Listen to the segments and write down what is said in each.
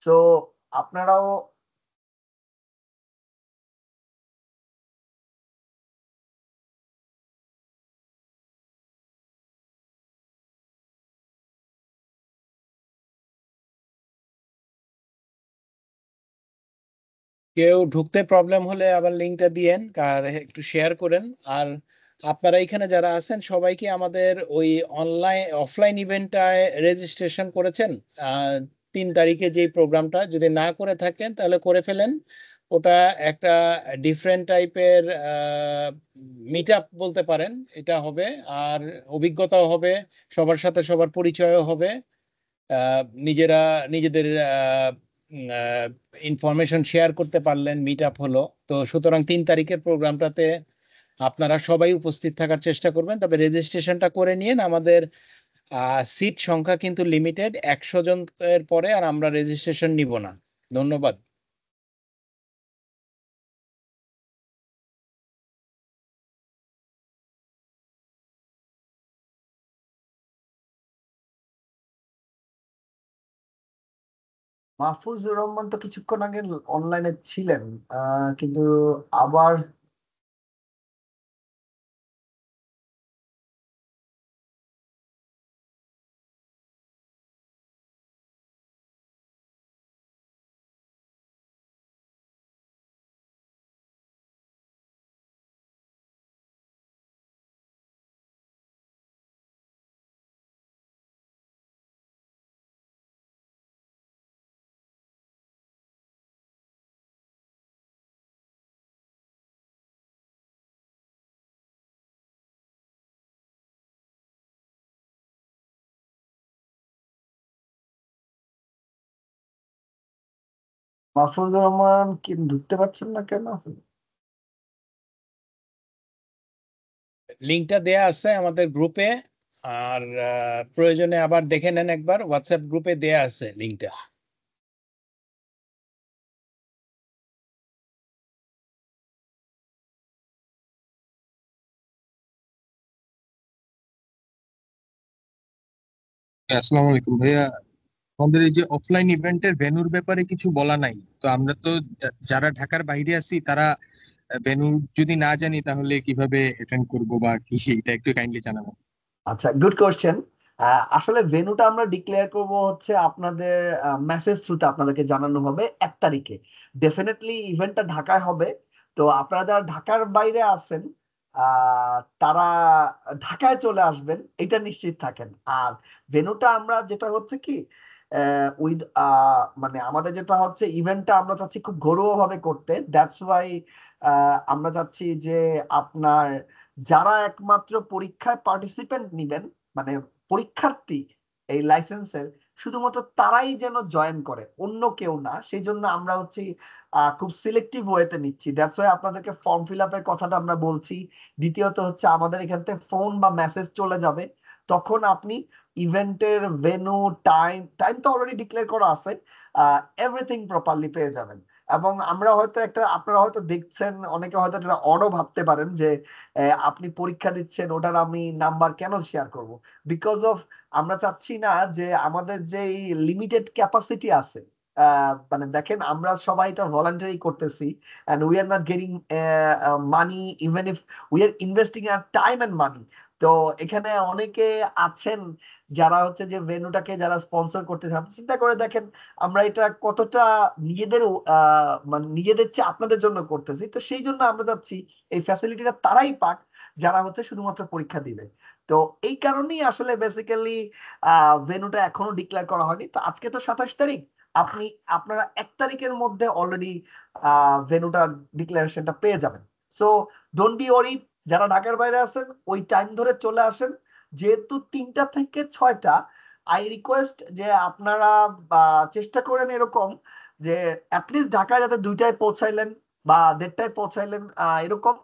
So আপনারাও কেউ ঢুকতে প্রবলেম হলে আবার লিঙ্কটা দিয়েন আর একটু শেয়ার করেন। আর আপনারা এখানে যারা আছেন সবাইকে আমাদের ওই অফলাইন ইভেন্টটায় রেজিস্ট্রেশন করেছেন 3 তারিখে যে প্রোগ্রামটা, যদি না করে থাকেন তাহলে করে ফেলেন। ওটা একটা ডিফারেন্ট টাইপের মিট আপ বলতে পারেন এটা হবে। আর অভিজ্ঞতাও হবে, সবার সাথে সবার পরিচয়ও হবে, নিজেরা নিজেদের ইনফরমেশন শেয়ার করতে পারলেন, মিট আপ হলো। তো সুতরাং 3 তারিখের প্রোগ্রামটাতে আপনারা সবাই উপস্থিত থাকার চেষ্টা করবেন, তবে রেজিস্ট্রেশনটা করে নিন। আমাদের সিট সংখ্যা কিন্তু লিমিটেড, 100 জনের পরে আর আমরা রেজিস্ট্রেশন নিব না। ধন্যবাদ। মাহফুজুর রহমান তো কিছুক্ষণ আগে অনলাইনে ছিলেন, কিন্তু আবার মাহফুজুর রহমান কি ঢুকতে পারছেন না কেন? লিঙ্কটা দেয়া আছে আমাদের গ্রুপে, আর প্রয়োজনে আবার দেখে নেন একবার, হোয়াটসঅ্যাপ গ্রুপে দেয়া আছে লিঙ্কটা। আসসালামু আলাইকুম ভাইয়া। আমাদের এই যে অফলাইন ইভেন্টের ভেন্যুর ব্যাপারে কিছু বলা নাই তো, আমরা তো যারা ঢাকার বাইরে আছি তারা ভেন্যু যদি না জানি তাহলে কিভাবে অ্যাটেন্ড করব বা কি, এটা একটু কাইন্ডলি জানাবেন। আচ্ছা, গুড কোশ্চেন। আসলে ভেন্যুটা আমরা ডিক্লেয়ার করব হচ্ছে আপনাদের মেসেজ থ্রুতে আপনাদেরকে জানানো হবে 1 তারিখে। ডেফিনেটলি ইভেন্টটা ঢাকায় হবে। তো আপনারা যারা ঢাকার বাইরে আছেন তারা ঢাকায় চলে আসবেন, এটা নিশ্চিত থাকেন। আর ভেন্যুটা আমরা যেটা হচ্ছে কি উইথ মানে আমাদের যেটা হচ্ছে ইভেন্টটা আমরা চাচ্ছি খুব ঘরোয়া ভাবে করতে। দ্যাটস ওয়াই আমরা চাচ্ছি যে আপনার যারা একমাত্র পরীক্ষায় পার্টিসিপেন্ট নিবেন, মানে পরীক্ষার্থী এই লাইসেন্সের, শুধুমাত্র তারাই যেন জয়েন করে, অন্য কেউ না। সেই জন্য আমরা হচ্ছে খুব সিলেক্টিভ ওয়েতে নিচ্ছি। দ্যাটস ওয়াই আপনাদেরকে ফর্ম ফিল আপের কথাটা আমরা বলছি। দ্বিতীয়ত হচ্ছে আমাদের এখান থেকে ফোন বা মেসেজ চলে যাবে, তখন আপনি ইভেন্টের ভেন্যু, টাইম তো অলরেডি ডিক্লেয়ার করা আছে, এভরিথিং প্রপারলি পেয়ে যাবেন। এবং আমরা হয়তো একটা, আপনারা হয়তো দেখছেন, অনেকে হয়তো এটা অডও ভাবতে পারেন যে আপনি পরীক্ষা দিচ্ছেন, ওটার আমি নাম্বার কেন শেয়ার করব? বিকজ অফ আমরা চাচ্ছি না যে আমাদের যে লিমিটেড ক্যাপাসিটি আছে, মানে দেখেন আমরা সবাই এটা ভলান্টারি করতেছি, and we are not getting money even if we are investing our time and money. তো এখানে অনেকে আছেন যারা হচ্ছে যে ভেন্যুটাকে যারা স্পন্সর করতেছেন। আপনি চিন্তা করে দেখেন আমরা এটা কতটা নিজেদের মানে নিজেদের চেয়ে আপনাদের জন্য করতেছি। তো সেই জন্য আমরা চাচ্ছি এই ফ্যাসিলিটিটা তারাই পাক যারা হচ্ছে শুধুমাত্র পরীক্ষা দিবে। তো এই কারণেই আসলে বেসিক্যালি ভেন্যুটা এখনো ডিক্লেয়ার করা হয়নি। তো আজকে তো 27 তারিখ, আপনারা 1 তারিখের মধ্যে অলরেডি ভেন্যুটা ডিক্লারেশনটা পেয়ে যাবেন। সো ডোন্ট বি ওয়ারি, যারা ঢাকার বাইরে আছেন ওই টাইম ধরে চলে আসেন। যেহেতু 3টা থেকে 6টা, আই রিকোয়েস্ট যে আপনারা চেষ্টা করেন এরকম যে অ্যাটলিস্ট ঢাকায় যাতে 2টায় পৌঁছাইলেন বা 1:30টায় পৌঁছাইলেন, এরকম।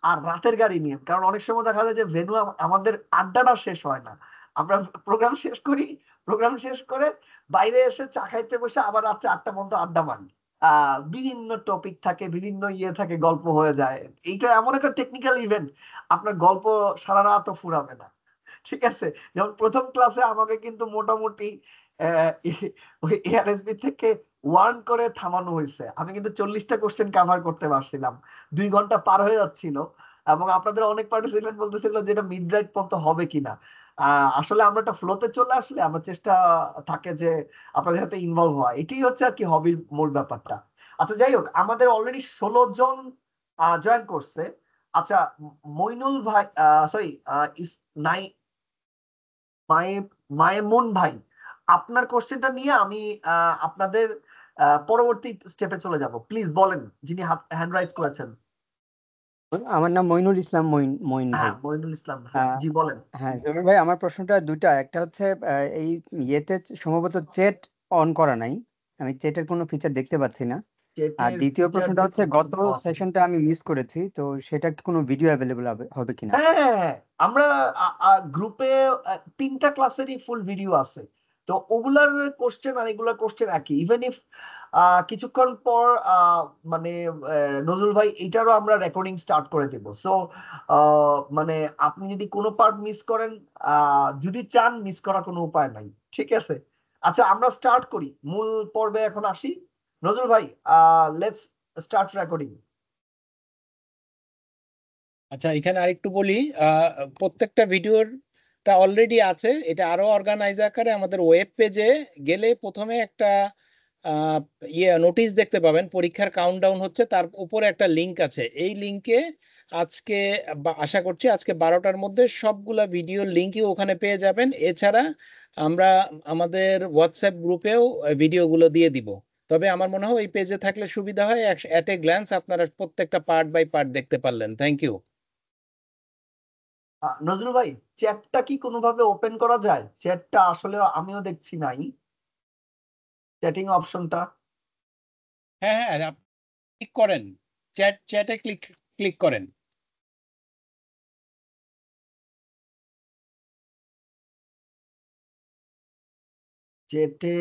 আর রাতের গাড়ি নিয়ে, কারণ অনেক সময় দেখা যায় যে ভেন্যু আমাদের আড্ডাটা শেষ হয় না। আমরা প্রোগ্রাম শেষ করি, প্রোগ্রাম শেষ করে বাইরে এসে চা খাইতে বসে আবার রাত্রে 8টা পর্যন্ত আড্ডা মারি। বিভিন্ন টপিক থাকে, বিভিন্ন ইয়ে থাকে, গল্প হয়ে যায়। এইটা এমন একটা টেকনিক্যাল ইভেন্ট, আপনার গল্প সারা রাতও ফুরাবে না। ঠিক আছে? যেমন প্রথম ক্লাসে আমাকে কিন্তু মোটামুটি ওই এআরএসবি থেকে ওয়ার্ন করে থামানো হয়েছে। আমি কিন্তু 40টা কোশ্চেন কভার করতে পারছিলাম, 2 ঘন্টা পার হয়ে যাচ্ছিল, এবং আপনাদের অনেক পার্টিসিপেন্ট বলতেছিল যে এটা মিড রাইট পর্যন্ত হবে কিনা। আসলে আমরা একটা ফ্লোতে চলে আসলে আমার চেষ্টা থাকে যে আপনাদের সাথে ইনভলভ হওয়া, এটাই হচ্ছে আর কি হবির মূল ব্যাপারটা। আচ্ছা যাই হোক, আমাদের অলরেডি 16 জন জয়েন করছে। আচ্ছা, মইনুল ভাই, সরি, নাই, মায়ে মায়েমুন ভাই, আপনার কোশ্চেনটা নিয়ে আমি আপনাদের পরবর্তী স্টেপে চলে যাব। প্লিজ বলেন, যিনি হ্যান্ড রাইজ করেছেন। আমার নাম মইনুল ইসলাম, মইন মইন ভাই। হ্যাঁ, মইনুল ইসলাম, হ্যাঁ, আহ, জি বলেন। হ্যাঁ জমির ভাই, আমার প্রশ্নটা দুইটা। একটা হচ্ছে এই ইয়েতে সম্ভবত চ্যাট অন করা নাই, আমি চ্যাটের কোনো ফিচার দেখতে পাচ্ছি না। আর চ্যাটের দ্বিতীয় ফিচার প্রশ্নটা হচ্ছে, দেখুন গত খুব সহজ। সেশনটা আমি মিস করেছি, তো সেটার কি কোনো ভিডিও অ্যাভেলেবল হবে কিনা? হ্যাঁ, হ্যাঁ, হ্যাঁ, আমরা গ্রুপে 3টা ক্লাসেরই ফুল ভিডিও আছে। তো ওগুলার কোশ্চেন আর এগুলার কোশ্চেন একই, ইভেন ইফ কিছুক্ষণ পর মানে নজরুল ভাই এটারও আমরা রেকর্ডিং স্টার্ট করে দেব। সো মানে আপনি যদি কোনো পার্ট মিস করেন, যদি চান, মিস করার কোনো উপায় নাই, ঠিক আছে? আচ্ছা, আমরা স্টার্ট করি, মূল পর্বে এখন আসি। নজরুল ভাই, লেটস স্টার্ট রেকর্ডিং। আচ্ছা, এখানে আরেকটু বলি, আহ, প্রত্যেকটা ভিডিওটা অলরেডি আছে, এটা আরো অর্গানাইজ আকারে আমাদের ওয়েব পেজে গেলে প্রথমে একটা আহ, নোটিশ দেখতে পাবেন, পরীক্ষার কাউন্টডাউন হচ্ছে, তার উপরে একটা লিংক আছে। এই লিংকে আজকে আশা করছি আজকে 12টার মধ্যে সবগুলা ভিডিওর লিংকই ওখানে পেয়ে যাবেন। এছাড়া আমরা আমাদের হোয়াটসঅ্যাপ গ্রুপেও ভিডিওগুলো দিয়ে দিব। তবে আমার মনে হয় এই পেজে থাকলে সুবিধা হয়, অ্যাট এ গ্ল্যান্স আপনারা প্রত্যেকটা পার্ট বাই পার্ট দেখতে পারলেন। Thank you. নজরুল ভাই, চ্যাটটা কি কোনোভাবে ওপেন করা যায়? চ্যাটটা আসলে আমিও দেখছি নাই, চ্যাটিং অপশনটা। হ্যাঁ, হ্যাঁ, আপনি ক্লিক করেন, চ্যাটে ক্লিক ক্লিক করেন, চ্যাটে,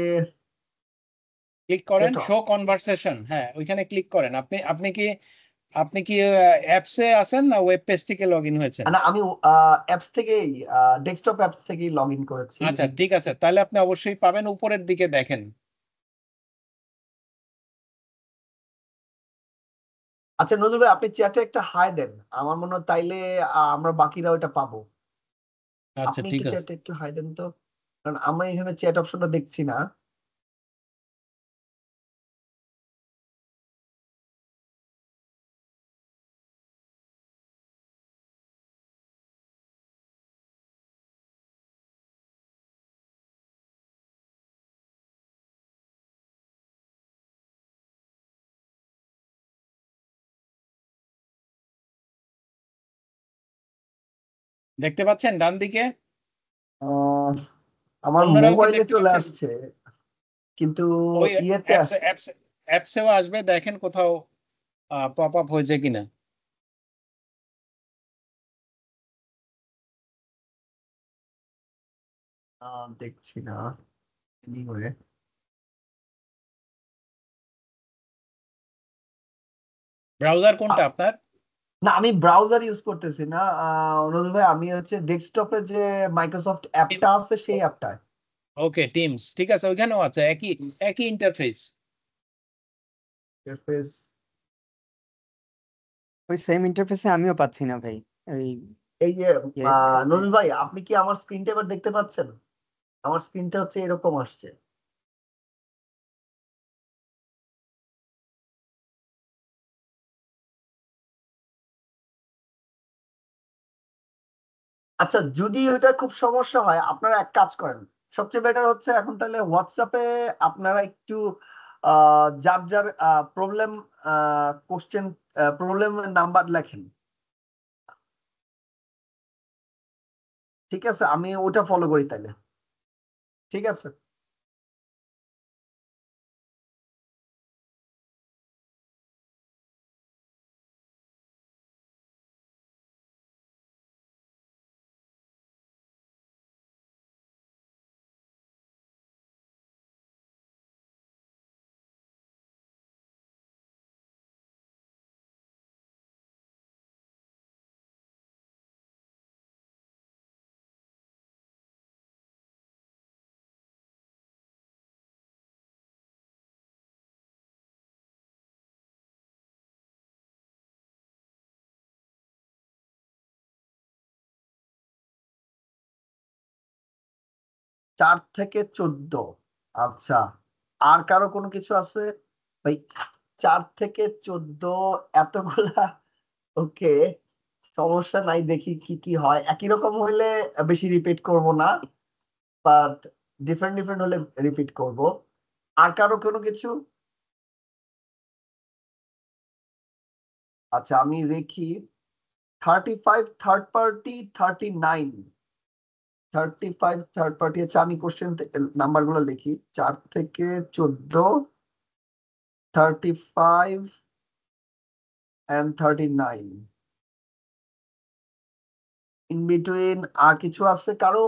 ক্লিক করেন চ্যাট, শো কনভারসেশন, হ্যাঁ ওইখানে ক্লিক করেন। আপনি কি অ্যাপসে আছেন না ওয়েব পেজ থেকে লগ ইন হয়েছেন? না, আমি অ্যাপস থেকেই, ডেস্কটপ অ্যাপস থেকেই লগ ইন করেছি। আচ্ছা ঠিক আছে, তাহলে আপনি অবশ্যই পাবেন, উপরের দিকে দেখেন। আচ্ছা নজরুল ভাই, আপনি চ্যাটে একটা হাই দেন, আমার মনে হয় তাইলে আমরা বাকিরা ওটা পাবো। আচ্ছা আপনি ঠিক একটু আছে। চ্যাটে একটু হাই দেন তো, কারণ আমরা এখানে চ্যাট অপশনটা দেখছি না। দেখতে পাচ্ছেন ডান দিকে? আহ, আমার অন্যরাও কি মোবাইলে দেখতে চলে পাচ্ছেন? আসছে, কিন্তু ওই ইয়েতে অ্যাপস আসছে। অ্যাপস অ্যাপসেও আসবে, দেখেন কোথাও পপ আপ হয়েছে কিনা। দেখছি না, anyway। ব্রাউজার কোনটা আপনার? না, আমি ব্রাউজার ইউজ করতেছি না অনুজ ভাই, আমি হচ্ছে ডেস্কটপে যে মাইক্রোসফট অ্যাপটা আছে সেই অ্যাপটায়। ওকে, টিমস, ঠিক আছে, ওইখানেও আছে একই একই ইন্টারফেস। ইন্টারফেস, ওই সেম ইন্টারফেসে আমিও পাচ্ছি না ভাই। এই এই যে ইয়ে- নজরুল ভাই, আপনি কি আমার স্ক্রিনটা এবার দেখতে পাচ্ছেন? আমার স্ক্রিনটা হচ্ছে এরকম আসছে। আচ্ছা, যদি ওইটা খুব সমস্যা হয়, আপনারা এক কাজ করেন, সবচেয়ে বেটার হচ্ছে এখন তাহলে হোয়াটসঅ্যাপে আপনারা একটু যার যার প্রবলেম, কোশ্চেন, প্রবলেম নাম্বার লেখেন, ঠিক আছে? আমি ওটা ফলো করি তাহলে, ঠিক আছে? 4 থেকে 14, আচ্ছা। আর কারো কোনো কিছু আছে ভাই? 4 থেকে 14 এতগুলা, ওকে, সমস্যা নাই, দেখি কি কি হয়। একই রকম হইলে বেশি রিপিট করব না, বাট ডিফারেন্ট ডিফারেন্ট হলে রিপিট করব। আর কারো কোনো কিছু? আচ্ছা, আমি দেখি 35 থার্ড পার্টি, 39 35 থার্ড পার্টি। আচ্ছা, আমি কোশ্চেন নাম্বার গুলো লিখি। 4 থেকে 14, 35 and 39, ইন বিটুইন। আর কিছু আছে কারো?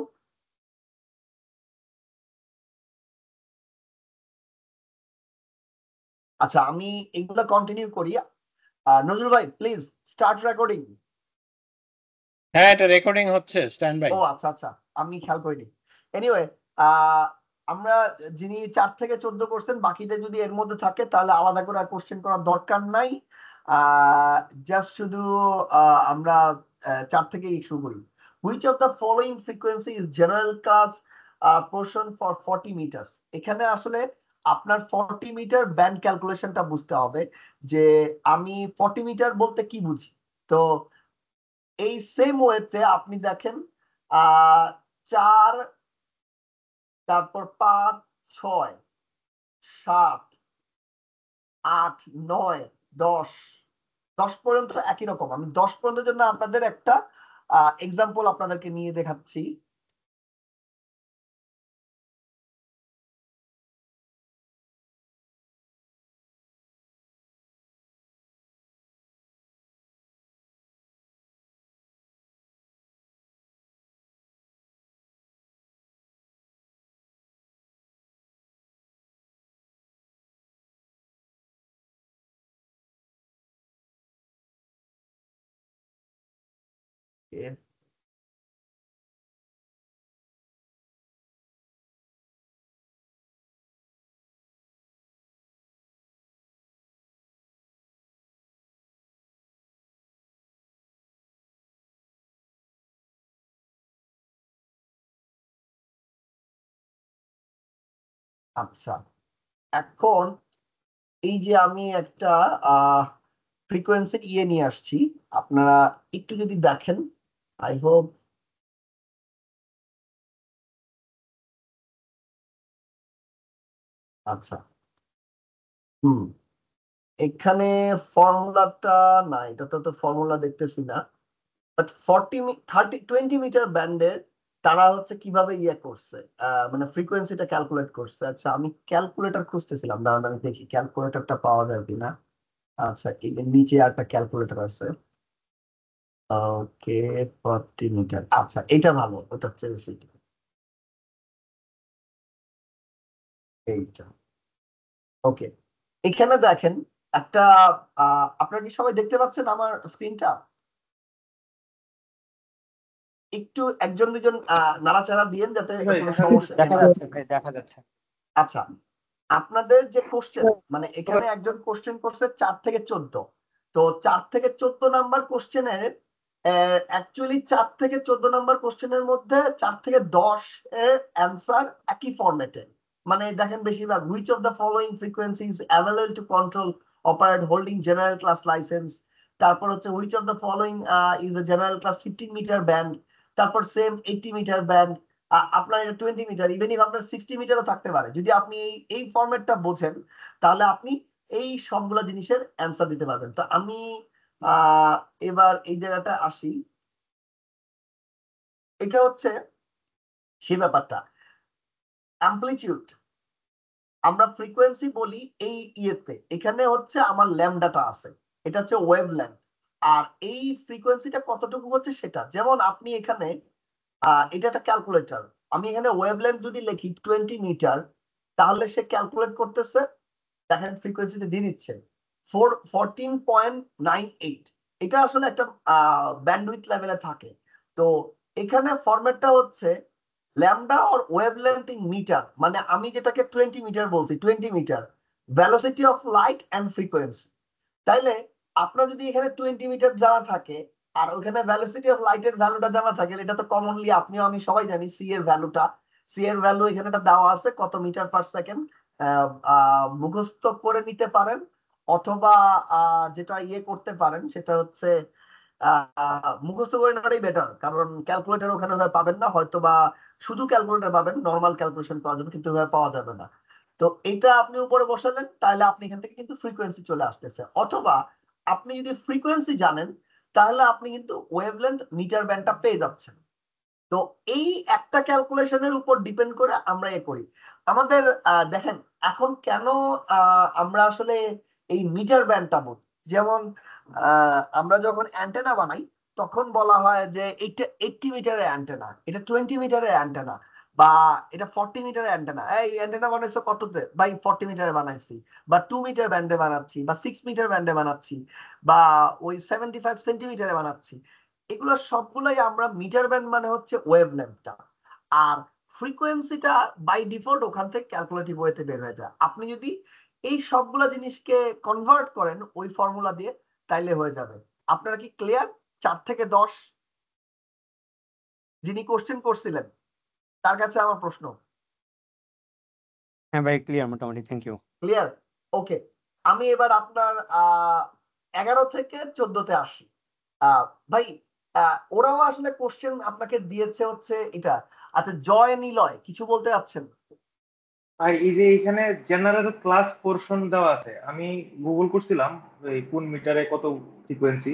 আচ্ছা, আমি এগুলো কন্টিনিউ করি। নজরুল ভাই, প্লিজ স্টার্ট রেকর্ডিং। হ্যাঁ, এটা রেকর্ডিং হচ্ছে, স্ট্যান্ড বাই। ও আচ্ছা আচ্ছা, আমি খেয়াল করিনি। এনিওয়ে, আমরা যিনি 4 থেকে 14 করছেন, বাকিদের যদি এর মধ্যে থাকে তাহলে আলাদা করে আর কোশ্চেন করার দরকার নাই। জাস্ট শুধু আমরা 4 থেকে শুরু করি। Which of the following frequency is general class portion for 40 meter? এখানে আসলে আপনার 40 মিটার ব্যান্ড ক্যালকুলেশনটা বুঝতে হবে, যে আমি 40 মিটার বলতে কি বুঝি। তো এই সেম ওয়েতে আপনি দেখেন 4, তারপর 5, 6, 7, 8, 9, 10, 10 পর্যন্ত একই রকম। আমি 10 পর্যন্ত জন্য আপনাদের একটা এক্সাম্পল আপনাদেরকে নিয়ে দেখাচ্ছি। আচ্ছা, এখন এই যে আমি একটা ফ্রিকোয়েন্সি নিয়ে আসছি, আপনারা একটু যদি দেখেন, আই হোপ। আচ্ছা, হুম, এখানে ফর্মুলাটা না, এটা তো ফর্মুলা দেখতেছি না। বাট 20 মিটার ব্যান্ডের তারা হচ্ছে কিভাবে করছে, মানে ফ্রিকোয়েন্সিটা ক্যালকুলেট করছে। আচ্ছা, আমি ক্যালকুলেটর খুঁজতেছিলাম, দাঁড়ান আমি দেখি ক্যালকুলেটরটা পাওয়া যায় কিনা। আচ্ছা, এই যে নিচে একটা ক্যালকুলেটর আছে। ওকে, 40 মিটার, আচ্ছা এটা ভালো, ওটা হচ্ছে বেশি। এইটা, ওকে। এখানে দেখেন একটা, আপনারা কি সবাই দেখতে পাচ্ছেন আমার স্ক্রিনটা? একটু একজন দুজন নাড়াচাড়া দিয়েন যাতে কোনো সমস্যা দেখা যাচ্ছে ভাই, দেখা যাচ্ছে। আচ্ছা, আপনাদের যে কোশ্চেন, মানে এখানে একজন কোশ্চেন করছে 4 থেকে 14। তো 4 থেকে 14 নাম্বার কোশ্চেনের অ্যাকচুয়ালি 4 থেকে 14 নাম্বার কোশ্চেনের মধ্যে 4 থেকে 10 এর অ্যান্সার একই ফরম্যাটে। মানে দেখেন বেশিরভাগ, which of the following frequencies available to control operate holding general class license. তারপর হচ্ছে which of the following is a general class 15 meter band. তারপর সেম 80 মিটার ব্যান্ড। আপনার 20 মিটার, ইভেন ইফ আপনার 60 মিটারও থাকতে পারে। যদি আপনি এই ফরম্যাটটা বোঝেন তাহলে আপনি এই সবগুলা জিনিসের অ্যান্সার দিতে পারবেন। তো আমি আহ এবার এই জায়গাটা আসি। এটা হচ্ছে সেই ব্যাপারটা, অ্যাম্পলিটিউড। আমরা ফ্রিকোয়েন্সি বলি এই এখানে হচ্ছে আমার ল্যামডাটা আছে, এটা হচ্ছে ওয়েভ লেন্থ। আর এই ফ্রিকোয়েন্সিটা কতটুকু হচ্ছে সেটা, যেমন আপনি এখানে এটা একটা ক্যালকুলেটর, আমি এখানে ওয়েভলেন্থ যদি লিখি 20 মিটার, তাহলে সে ক্যালকুলেট করতেছে, দেখেন ফ্রিকোয়েন্সিতে দিয়ে দিচ্ছে 14.98। এটা আসলে একটা ব্যান্ডউইথ লেভেলে থাকে। তো এখানে ফরম্যাটটা হচ্ছে lambda or wavelength in meter, মানে আমি যেটাকে 20 মিটার বলছি, 20 meter velocity of light and frequency. তাইলে আপনার যদি এখানে 20 মিটার জানা থাকে আর ওখানে ভ্যালোসিটি অফ লাইটের ভ্যালুটা জানা থাকে, এটা তো কমনলি আপনিও আমি সবাই জানি সি এর ভ্যালুটা সি এর ভ্যালু এখানে একটা দেওয়া আছে কত মিটার পার সেকেন্ড, মুখস্থ করে নিতে পারেন, অথবা যেটা ইয়ে করতে পারেন সেটা হচ্ছে মুখস্থ করে নেওয়াটাই বেটার, কারণ ক্যালকুলেটর ওখানে পাবেন না, হয়তো বা শুধু ক্যালকুলেটর পাবেন নর্মাল ক্যালকুলেশন করার জন্য, কিন্তু পাওয়া যাবে না। তো এটা আপনি উপরে বসালেন, তাহলে আপনি এখান থেকে কিন্তু ফ্রিকোয়েন্সি চলে আসতেছে, অথবা আপনি যদি ফ্রিকোয়েন্সি জানেন তাহলে আপনি কিন্তু ওয়েভলেন্থ মিটার ব্যান্ডটা পেয়ে যাচ্ছেন। তো এই একটা ক্যালকুলেশনের উপর ডিপেন্ড করে আমরা এ করি আমাদের। দেখেন এখন কেন আমরা আসলে এই মিটার ব্যান্ডটা বলি, যেমন আমরা যখন অ্যান্টেনা বানাই তখন বলা হয় যে এটা 80 মিটারের অ্যান্টেনা, এটা 20 মিটারের অ্যান্টেনা, বা এটা 40 মিটারের অ্যান্টেনা। এই অ্যান্টেনা বানাইছো কততে ভাই? 40 মিটারে বানাইছি, বা 2 মিটার ব্যান্ডে বানাচ্ছি, বা 6 মিটার ব্যান্ডে বানাচ্ছি, বা ওই 75 সেন্টিমিটারে বানাচ্ছি। এগুলো সবগুলাই আমরা মিটার ব্যান্ড মানে হচ্ছে ওয়েভলেন্থটা, আর ফ্রিকোয়েন্সিটা বাই ডিফল্ট ওখান থেকে ক্যালকুলেটিভ ওয়েতে বের হয়ে যায়। আপনি যদি এই সবগুলা জিনিসকে কনভার্ট করেন ওই ফর্মুলা দিয়ে, তাইলে হয়ে যাবে। আপনারা কি ক্লিয়ার? 4 থেকে 10 যিনি কোশ্চেন করছিলেন তার কাছে আমার প্রশ্ন। হ্যাঁ ভাই, ক্লিয়ার মোটামুটি, থ্যাংক ইউ। ক্লিয়ার? ওকে, আমি এবার আপনার 11 থেকে 14তে আসি। ভাই ওরাও আসলে কোশ্চেন আপনাকে দিয়েছে হচ্ছে এটা। আচ্ছা, জয় নিলয় কিছু বলতে যাচ্ছেন? আর এই যে এখানে জেনারেল ক্লাস পোর্শন দেওয়া আছে, আমি গুগল করছিলাম এই কোন মিটারে কত ফ্রিকোয়েন্সি।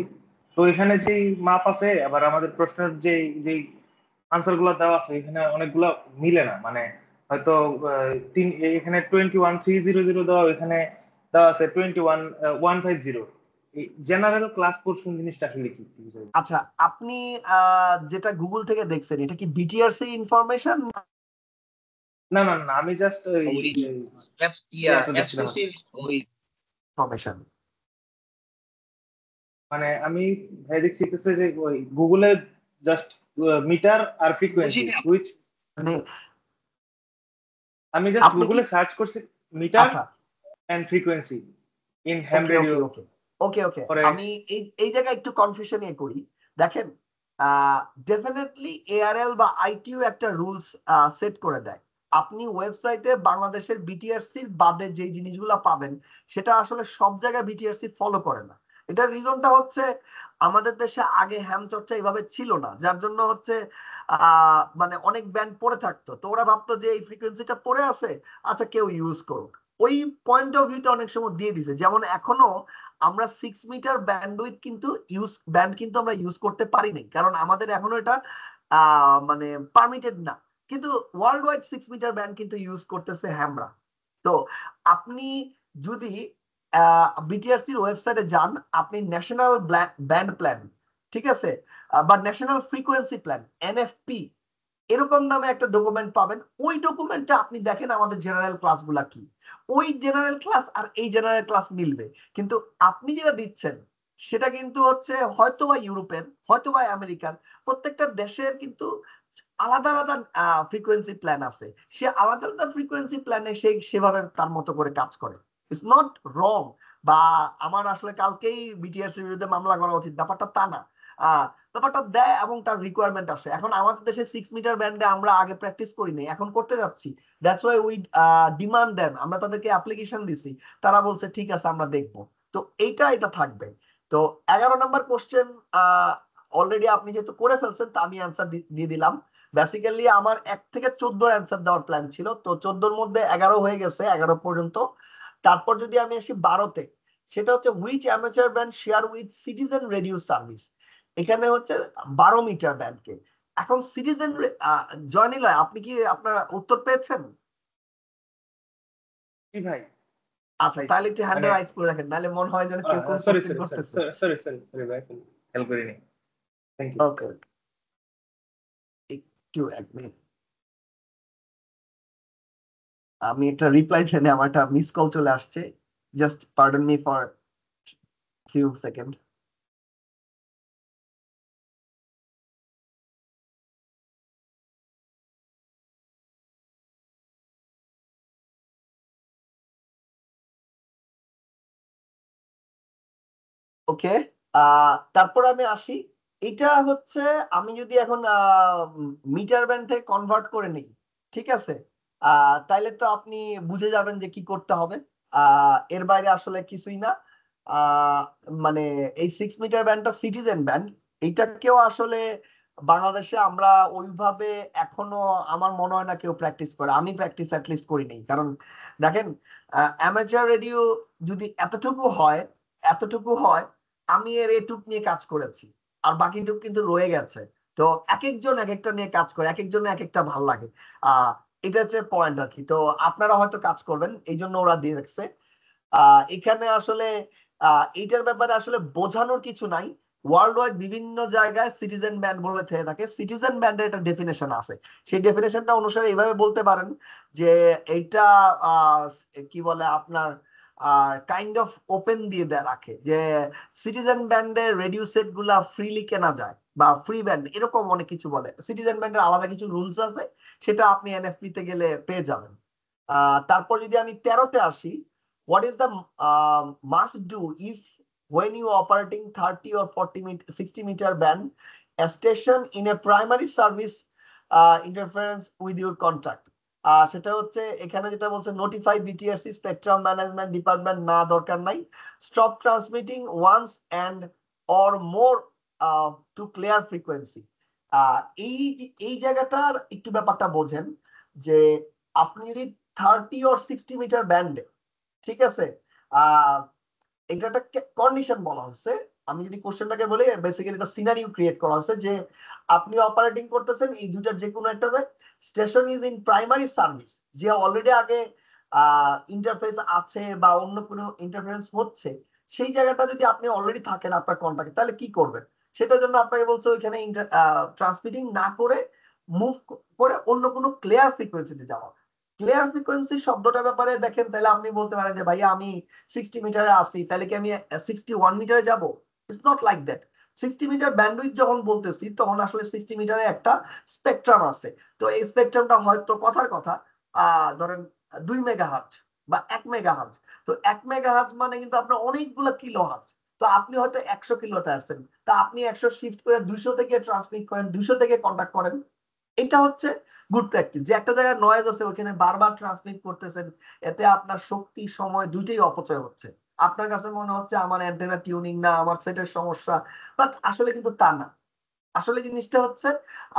তো এখানে যেই মাপ আছে, আবার আমাদের প্রশ্নের যে যেই আনসার গুলো দেওয়া আছে এখানে অনেকগুলো মিলে না। মানে হয়তো এখানে 21300 দেওয়া, এখানে দেওয়া আছে 21150। এই জেনারেল ক্লাস পোর্শন জিনিসটা আসলে কি? আচ্ছা, আপনি যেটা গুগল থেকে দেখছেন এটা কি বিটিআরসি ইনফরমেশন? না না না, আমি জাস্ট ওই দেখছিলাম। ইনফরমেশন মানে আমি দেখছি যে ওই গুগলে জাস্ট মিটার আর ফ্রিকোয়েন্সি হুইচ, মানে আমি জাস্ট আপনি কি গুগলে সার্চ করছি মিটার আচ্ছা and frequency in ham okay radio. Okay okay okay okay, পরে আমি এই জায়গায় একটু কনফিউশন এ করি। দেখেন ডেফিনেটলি এআরএল বা আইটিইউ একটা রুলস সেট করে দেয়। আপনি ওয়েবসাইটে বাংলাদেশের বিটিআরসির বাদে যে জিনিসগুলো পাবেন সেটা আসলে সব জায়গায় বিটিআরসি ফলো করে না। এটার রিজনটা হচ্ছে আমাদের দেশে আগে হ্যাম চর্চা এইভাবে ছিল না, যার জন্য হচ্ছে মানে অনেক ব্যান্ড পড়ে থাকতো, তো ওরা ভাবতো যে এই ফ্রিকোয়েন্সিটা পড়ে আছে, আচ্ছা কেউ ইউজ করুক। ওই পয়েন্ট অফ ভিউটা অনেক সময় দিয়ে দিছে। যেমন এখনো আমরা 6 মিটার ব্যান্ডউইথ কিন্তু ব্যান্ড কিন্তু আমরা ইউজ করতে পারি নাই, কারণ আমাদের এখনো এটা মানে পারমিটেড না। কিন্তু ওয়ার্ল্ড ওয়াইড 6 মিটার ব্যান্ড কিন্তু ইউজ করতেছে হ্যামরা। তো আপনি যদি বিটিআরসির ওয়েবসাইটে যান, আপনি ন্যাশনাল ব্যান্ড প্ল্যান, ঠিক আছে, বা ন্যাশনাল ফ্রিকোয়েন্সি প্ল্যান এনএফপি এরকম নামে একটা ডকুমেন্ট পাবেন। ওই ডকুমেন্টটা আপনি দেখেন আমাদের জেনারেল ক্লাসগুলা কি, ওই জেনারেল ক্লাস আর এই জেনারেল ক্লাস মিলবে। কিন্তু আপনি যেটা দিচ্ছেন সেটা কিন্তু হচ্ছে হয়তো বা ইউরোপের, হয়তো বা আমেরিকান, প্রত্যেকটা দেশের কিন্তু আলাদা আলাদা ফ্রিকোয়েন্সি প্ল্যান আছে। সে আলাদা আলাদা ফ্রিকোয়েন্সি প্ল্যানে সে সেভাবে তার মতো করে কাজ করে। ইটস নট রং, বা আমার আসলে কালকেই বিটিআরসি এর বিরুদ্ধে মামলা করা উচিত, ব্যাপারটা তা না। ব্যাপারটা দেয় এবং তার রিকোয়ারমেন্ট আসে। এখন আমাদের দেশে 6 মিটার ব্যান্ডে আমরা আগে প্র্যাকটিস করি নাই, এখন করতে যাচ্ছি। দ্যাটস ওয়াই উই ডিমান্ড দেন, আমরা তাদেরকে অ্যাপ্লিকেশন দিছি, তারা বলছে ঠিক আছে আমরা দেখবো। তো এটা থাকবে। তো 11 নম্বর কোশ্চেন অলরেডি আপনি যেহেতু করে ফেলছেন তা আমি অ্যান্সার দিয়ে দিলাম। বেসিক্যালি আমার 1 থেকে 14 অ্যান্সার দেওয়ার প্ল্যান ছিল, তো 14 মধ্যে 11 হয়ে গেছে, 11 পর্যন্ত। তারপর যদি আমি আসি 12তে, সেটা হচ্ছে which amateur band share with citizen radio service. এখানে হচ্ছে 12 মিটার ব্যান্ডকে। এখন সিটিজেন জয়নিল, আপনি কি আপনার উত্তর পেয়েছেন? কি ভাই? আচ্ছা, তাহলে একটু হ্যান্ড রাইজ করে রাখেন, নাহলে মনে হয় যেন কেউ কোন সরি কোশ্চেন সরি করতেছে। সরি সরি সরি ভাই, হেল্প করিনি। Thank you. ওকে, একটু এক মিনিট, আমি একটা রিপ্লাই দেন, আমার একটা মিস কল চলে আসছে, just pardon me for few second. Okay, তারপর আমি আসি। এটা হচ্ছে আমি যদি এখন মিটার ব্যান্ড থেকে কনভার্ট করে নিই, ঠিক আছে, তাইলে তো আপনি বুঝে যাবেন যে কি করতে হবে। এর বাইরে আসলে কিছুই না। আহ, মানে এই 6 মিটার ব্যান্ডটা সিটিজেন ব্যান্ড, এইটাকেও আসলে বাংলাদেশে আমরা ওইভাবে এখনো আমার মনে হয় না কেউ প্র্যাকটিস করে। আমি প্র্যাকটিস অ্যাটলিস্ট করি নাই, কারণ দেখেন অ্যামেচার রেডিও যদি এতটুকু হয়, আমি এর এটুক নিয়ে কাজ করেছি, আর বাকিটুক কিন্তু রয়ে গেছে। তো এক একজন এক একটা নিয়ে কাজ করে, এক একজনের এক একটা ভাল লাগে। আহ এটা হচ্ছে পয়েন্ট আর কি। তো আপনারা হয়তো কাজ করবেন, এই জন্য ওরা দিয়ে রাখছে। এখানে আসলে এইটার ব্যাপারে আসলে বোঝানোর কিছু নাই। ওয়ার্ল্ড ওয়াইড বিভিন্ন জায়গায় সিটিজেন ব্যান্ড বলে থেকে থাকে। সিটিজেন ব্যান্ডের একটা ডেফিনেশন আছে, সেই ডেফিনেশনটা অনুসারে এইভাবে বলতে পারেন যে এইটা আহ, কি বলে আপনার কাইন্ড অফ ওপেন দিয়ে রাখে যে সিটিজেন ব্যান্ডের রেডিও সেট গুলা ফ্রিলি কেনা যায়, বা ফ্রি ব্যান্ড এরকম অনেক কিছু বলে। সিটিজেন ব্যান্ডের আলাদা কিছু রুলস আছে, সেটা আপনি এনএফপি তে গেলে পেয়ে যাবেন। তারপর যদি আমি 13-তে আসি, what is the must do if when you operating 30 or 60 meter band a station in a primary service interference with your contract? সেটা হচ্ছে এখানে যেটা বলছে notify BTRC spectrum management department, না দরকার নাই। Stop transmitting once and or more to clear frequency. এই এই জায়গাটার একটু ব্যাপারটা বোঝেন যে আপনি যদি 30 or 60 মিটার ব্যান্ডে, ঠিক আছে, আহ এটা একটা কন্ডিশন বলা হচ্ছে। আমি যদি কোশ্চেনটাকে বলি, বেসিক্যালি এটা সিনারিও ক্রিয়েট করা হচ্ছে যে আপনি অপারেটিং করতেছেন এই দুটার যে কোনো একটাতে, station is in primary service, যে অলরেডি আগে ইন্টারফেস আছে বা অন্য কোনো ইন্টারফারেন্স হচ্ছে, সেই জায়গাটা যদি আপনি অলরেডি থাকেন আপনার কন্টাক্টে, তাহলে কি করবেন? সেটার জন্য আপনাকে বলছে ওইখানে ট্রান্সমিটিং না করে মুভ করে অন্য কোনো ক্লিয়ার ফ্রিকোয়েন্সিতে যাওয়া। ক্লিয়ার ফ্রিকোয়েন্সি শব্দটার ব্যাপারে দেখেন, তাহলে আপনি বলতে পারেন যে ভাইয়া আমি 60 মিটারে আসি, তাহলে কি আমি 61 মিটারে যাব? It's not like that. 60 meter bandwidth যখন বলতেছি, তখন আসলে 60 মিটারে একটা স্পেকট্রাম আছে। তো এই স্পেকট্রামটা হয়তো কথার কথা ধরেন 2 মেগাহার্জ বা 1 মেগাহার্জ। তো 1 মেগাহার্জ মানে কিন্তু আপনার অনেকগুলো কিলোহার্জ। তো আপনি হয়তো 100 কিলোতে আসছেন, তা আপনি 100 শিফট করে 200 থেকে ট্রান্সমিট করেন, 200 থেকে কন্ট্যাক্ট করেন। এটা হচ্ছে গুড প্র্যাকটিস, যে একটা জায়গায় নয়েজ আছে ওখানে বারবার ট্রান্সমিট করতেছেন, এতে আপনার শক্তি সময় দুইটাই অপচয় হচ্ছে। আপনার কাছে মনে হচ্ছে আমার অ্যান্টেনা টিউনিং না, আমার সেটের সমস্যা, বাট আসলে কিন্তু তা না। আসলে জিনিসটা হচ্ছে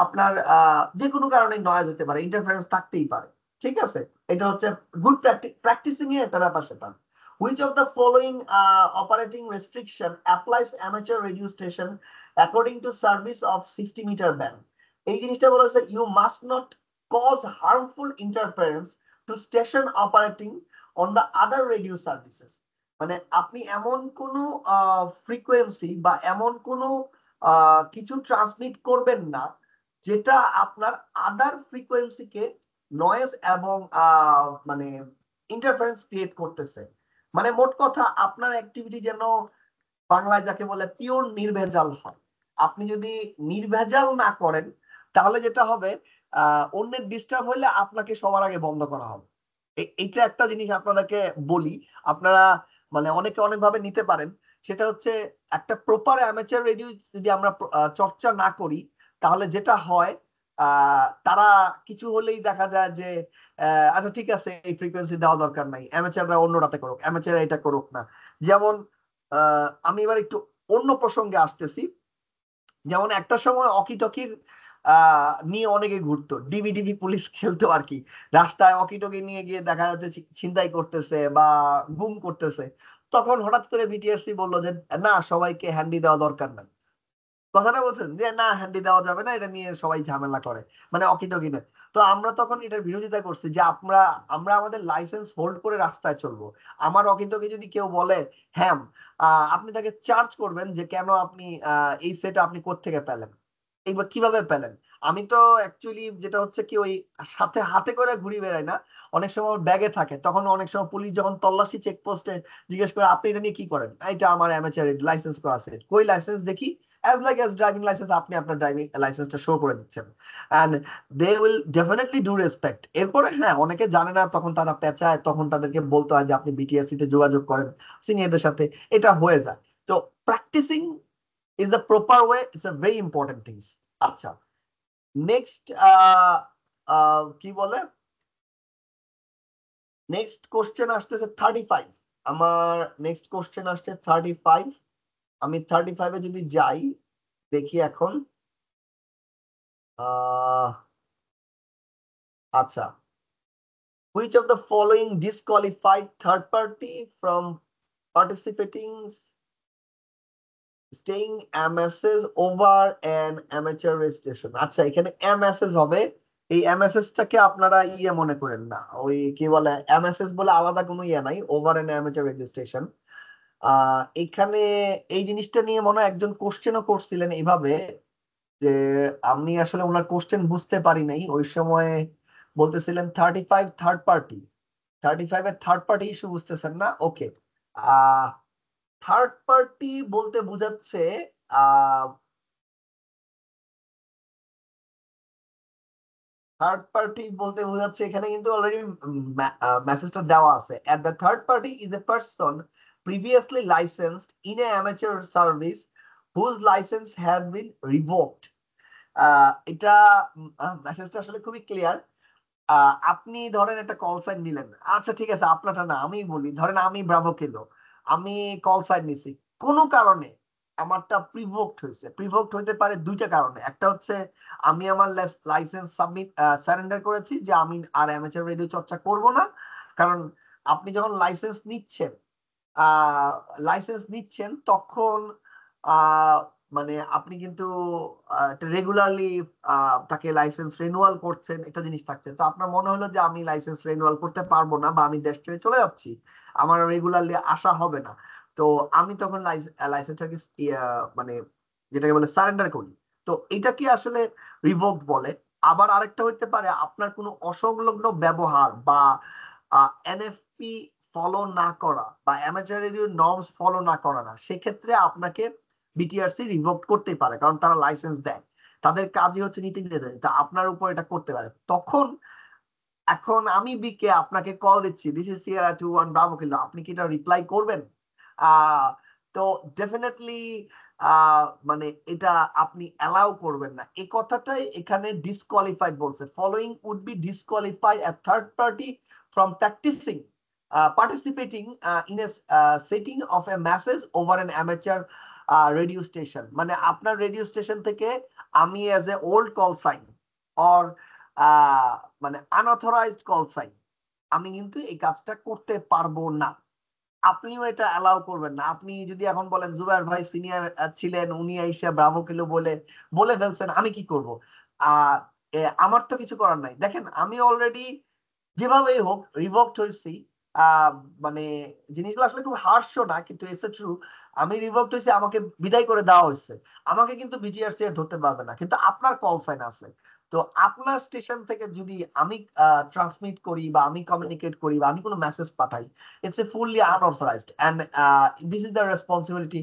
আপনার যে কোনো কারণে নয়েজ হতে পারে, ইন্টারফারেন্স থাকতেই পারে। ঠিক আছে, এটা হচ্ছে গুড প্র্যাকটিসিং এর একটা ব্যাপার সেটা। Which of the following operating restriction applies amateur radio station according to service of 60 meter band? এই জিনিসটা বলা হচ্ছে you must not cause harmful interference to station operating on the other radio services। মানে আপনি এমন কোনো ফ্রিকোয়েন্সি বা এমন কোনো কিছু ট্রান্সমিট করবেন না যেটা আপনার আদার ফ্রিকোয়েন্সিকে নয়েজ এবং মানে ইন্টারফারেন্স ক্রিয়েট করতেছে। মানে মোট কথা আপনার অ্যাক্টিভিটি যেন বাংলায় যাকে বলে পিওর নির্ভেজাল হয়। আপনি যদি নির্ভেজাল না করেন, তাহলে যেটা হবে অন্যের ডিস্টার্ব হলে আপনাকে সবার আগে বন্ধ করা হবে। এইটা একটা জিনিস আপনাদেরকে বলি, আপনারা মানে অনেকে অনেকভাবে নিতে পারেন। সেটা হচ্ছে একটা প্রপার অ্যামেচার রেডিও যদি আমরা চর্চা না করি, তাহলে যেটা হয় তারা কিছু হলেই দেখা যায় যে আচ্ছা ঠিক আছে এই ফ্রিকোয়েন্সি দেওয়া দরকার নাই, অ্যামেচাররা অন্যটাতে করুক, অ্যামেচাররা এটা করুক না। যেমন আমি এবার একটু অন্য প্রসঙ্গে আসতেছি। যেমন একটা সময় অকি টকির নিয়ে অনেকে ঘুরতো, ডিবি পুলিশ খেলতো আর কি। রাস্তায় অকি টকি নিয়ে গিয়ে দেখা যাচ্ছে ছিনতাই করতেছে বা গুম করতেছে। তখন হঠাৎ করে বিটিআরসি বললো যে না, সবাইকে হ্যান্ডি দেওয়া দরকার নাই। কথাটা বলছেন যে না, হ্যান্ডি দেওয়া যাবে না, এটা নিয়ে সবাই ঝামেলা করে, মানে অকিটকি না। তো আমরা তখন এটার বিরোধিতা করছি যে আমরা আমরা আমাদের লাইসেন্স হোল্ড করে রাস্তায় চলবো। আমার অকিটকি যদি কেউ বলে, হ্যাঁ আপনি তাকে চার্জ করবেন যে কেন আপনি এই সেট আপনি কোত্থেকে পেলেন, এইবার কিভাবে পেলেন। আমি তো অ্যাকচুয়ালি যেটা হচ্ছে কি ওই সাথে হাতে করে ঘুরি বেড়াই না, অনেক সময় ব্যাগে থাকে। তখন অনেক সময় পুলিশ যখন তল্লাশি চেকপোস্টে জিজ্ঞেস করে আপনি এটা নিয়ে কি করেন, এটা আমার অ্যামেচার লাইসেন্স করা আছে, কই লাইসেন্স দেখি, as like as driving licence, আপনি আপনার ড্রাইভিং লাইসেন্সটা শো করে দিচ্ছেন, and they will definitely do respect। এরপরে হ্যাঁ অনেকে জানে না, তখন তারা পেঁচায়, তখন তাদেরকে বলতে হয় যে আপনি বিটিআরসি তে যোগাযোগ করেন সিনিয়রদের সাথে, এটা হয়ে যায়। তো practising is a proper way, it's a very important things। আচ্ছা, নেক্সট কি বলে নেক্সট কোশ্চেন আসতেছে 35। আমার নেক্সট কোশ্চেন আসছে 35। আমি 35-এ যদি যাই দেখি এখন আচ্ছা, which of the following disqualified third party from participating staying MSS over an amateur registration? আচ্ছা, এখানে MSS হবে। এই MSS টাকে আপনারা ইয়ে মনে করেন না, ওই কি বলে MSS বলে আলাদা কোনো ইয়ে নাই, ওভার এন amateur registration। এখানে এই জিনিসটা নিয়ে মনে হয় একজন কোশ্চেনও করছিলেন এইভাবে, যে আমি আসলে ওনার কোশ্চেন বুঝতে পারি নাই ওই সময়। বলতেছিলেন 35 থার্ড পার্টি, 35-এর থার্ড পার্টি ইস্যু বুঝতেছেন না। ওকে, থার্ড পার্টি বলতে বোঝাচ্ছে থার্ড পার্টি বলতে বোঝাচ্ছে এখানে কিন্তু অলরেডি মেসেজটা দেওয়া আছে। At the third party is a person previously licensed in a amateur service whose license had been revoked। এটা মেসেজটা আসলে খুবই ক্লিয়ার। আপনি ধরেন একটা কল সাইন নিলেন, আচ্ছা ঠিক আছে আপনারটা না আমি বলি, ধরেন আমি ব্রাভো কিলো, আমি কল সাইন নিছি, কোনো কারণে আমারটা প্রিভোকড হয়েছে। প্রিভোকড হইতে পারে দুইটা কারণে, একটা হচ্ছে আমি আমার লাইসেন্স সারেন্ডার করেছি যে আমি আর অ্যামেচার রেডিও চর্চা করব না। কারণ আপনি যখন লাইসেন্স নিচ্ছেন তখন মানে আপনি কিন্তু রেগুলারলি তাকে লাইসেন্স রিনিউয়াল করছেন, একটা জিনিস থাকছে। তো আপনার মনে হলো যে আমি লাইসেন্স রিনিউয়াল করতে পারবো না বা আমি দেশ ছেড়ে চলে যাচ্ছি, আমার রেগুলারলি আসা হবে না। তো আমি তখন লাইসেন্সটাকে মানে যেটাকে বলে সারেন্ডার করি। তো এটা কি আসলে রিভোকড বলে। আবার আরেকটা হইতে পারে আপনার কোনো অসংলগ্ন ব্যবহার বা এনএফপি ফলো না করা বা অ্যামেচার রেডিও নর্মস ফলো না করা, না সেক্ষেত্রে আপনাকে বিটিআরসি রিভোক করতেই পারে, কারণ তারা লাইসেন্স দেয়, তাদের কাজই হচ্ছে নীতি নির্ধারণ, তা আপনার উপর এটা করতে পারে। তখন এখন আমি বিকে আপনাকে কল দিচ্ছি, this is Sierra 21 Bravo kilo, আপনি কি এটা রিপ্লাই করবেন? তো ডেফিনেটলি মানে এটা আপনি অ্যালাউ করবেন না। এই কথাটাই এখানে ডিসকোয়ালিফাইড বলছে। Following would be disqualify a third party from practicing participating in a setting of a message over an amateur radio station. মানে আপনার রেডিও স্টেশন থেকে আমি as a old call sign or মানে আনঅথরাইজড কল সাইন আমি কিন্তু এই কাজটা করতে পারবো না, আপনিও এটা অ্যালাউ করবেন না। আপনি যদি এখন বলেন জুবায়ের ভাই সিনিয়র ছিলেন, উনি এসে ব্রাভো কিলো বলে ফেলছেন, আমি কি করব? আমার তো কিছু করার নাই। দেখেন আমি অলরেডি যেভাবেই হোক রিভোকড হয়েছি। মানে জিনিসগুলো আসলে খুব হার্শ না, কিন্তু ইটস ট্রু। আমি রিভোকড হয়েছি, আমাকে বিদায় করে দেওয়া হয়েছে, আমাকে কিন্তু বিটিআরসি এর ধরতে পারবে না, কিন্তু আপনার কল সাইন আছে। তো আপনার স্টেশন থেকে যদি আমি ট্রান্সমিট করি বা আমি কমিউনিকেট করি বা আমি কোনো মেসেজ পাঠাই, it's a fully unauthorized and this is the responsibility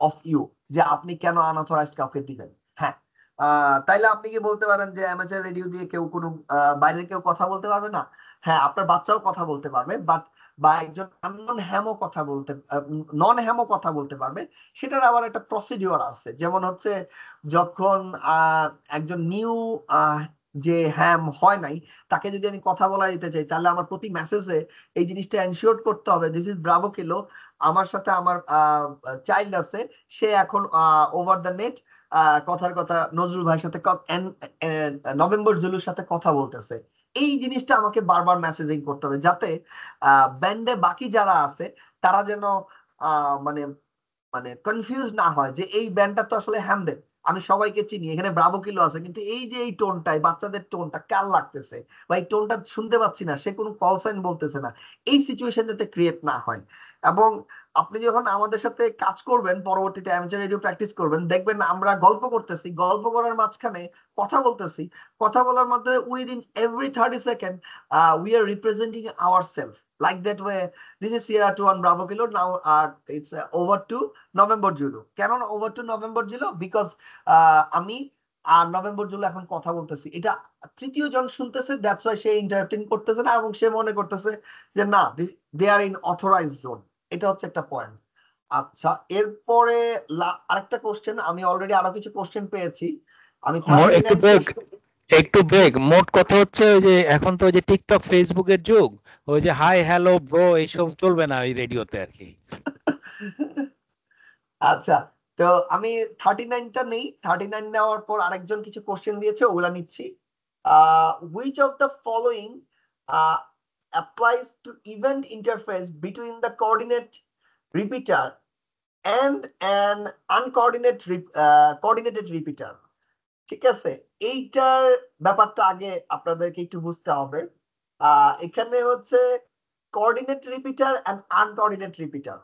of you, যে আপনি কেন আনঅথরাইজড কাউকে দিবেন। হ্যাঁ, তাইলে আপনি কি বলতে পারেন যে অ্যামেচার রেডিও দিয়ে কেউ কোনো বাইরের কেউ কথা বলতে পারবে না? হ্যাঁ, আপনার বাচ্চাও কথা বলতে পারবে, বাট বা একজন নন হ্যামও কথা বলতে পারবে। সেটার আবার একটা প্রসিডিওর আছে, যেমন হচ্ছে যখন একজন নিউ যে হ্যাম হয় নাই তাকে যদি আমি কথা বলা দিতে চাই, তাহলে আমার প্রতি মেসেজে এই জিনিসটা এনশিওর করতে হবে, দিস ইজ ব্রাভো কিলো, আমার সাথে আমার চাইল্ড আছে, সে এখন ওভার দ্য নেট কথার কথা নজরুল ভাইয়ের সাথে নভেম্বর জুলুর সাথে কথা বলতেছে। এই জিনিসটা আমাকে বারবার মেসেজিং করতে হবে, যাতে ব্যান্ডে বাকি যারা আছে তারা যেন মানে মানে কনফিউজ না হয় যে এই ব্যান্ডটা তো আসলে হ্যামদের, আমি সবাইকে চিনি, এখানে ব্রাভো কিলো আছে, কিন্তু এই যে এই টোনটাই বাচ্চাদের টোনটা কাল লাগতেছে বা এই টোনটা শুনতে পাচ্ছি না, সে কোনো কল সাইন বলতেছে না, এই সিচুয়েশন যাতে ক্রিয়েট না হয়। এবং আপনি যখন আমাদের সাথে কাজ করবেন, পরবর্তীতে অ্যামেচার রেডিও প্র্যাকটিস করবেন, দেখবেন আমরা গল্প করতেছি, গল্প করার মাঝখানে কথা বলতেছি, কথা বলার মধ্যে within every 30 second we are representing our self like that way. This is Sierra 21 Bravo Kilo. Now it's over to November Zulu. কেন over to November Zulu? Because আমি আর নভেম্বর জুলু এখন কথা বলতেছি, এটা তৃতীয় জন শুনতেছে, দ্যাটস ওয়াই সে ইন্টারাপ্টিং করতেছে না, এবং সে মনে করতেছে যে না দে আর ইন অথরাইজ জোন। এটা হচ্ছে একটা পয়েন্ট। আচ্ছা, এরপরে আরেকটা কোশ্চেন, আমি অলরেডি আরো কিছু কোশ্চেন পেয়েছি। আমি একটু একটু ব্রেক। মোট কথা হচ্ছে ওই যে এখন তো ওই যে টিকটক ফেসবুকের যুগ, ওই যে হাই হ্যালো ব্রো এইসব চলবে না ওই রেডিওতে আর কি। আচ্ছা, তো আমি 39টা নেই, 39 নেওয়ার পর আরেকজন কিছু কোশ্চেন দিয়েছে, ওগুলা নিচ্ছি। which of the following uh, applies to event interface between the coordinate repeater and an coordinated repeater? ঠিক আছে, এইটার ব্যাপারটা আগে আপনাদেরকে একটু বুঝতে হবে। এখানে হচ্ছে কোঅর্ডিনেট রিপিটার এন্ড আনকোঅর্ডিনেট রিপিটার।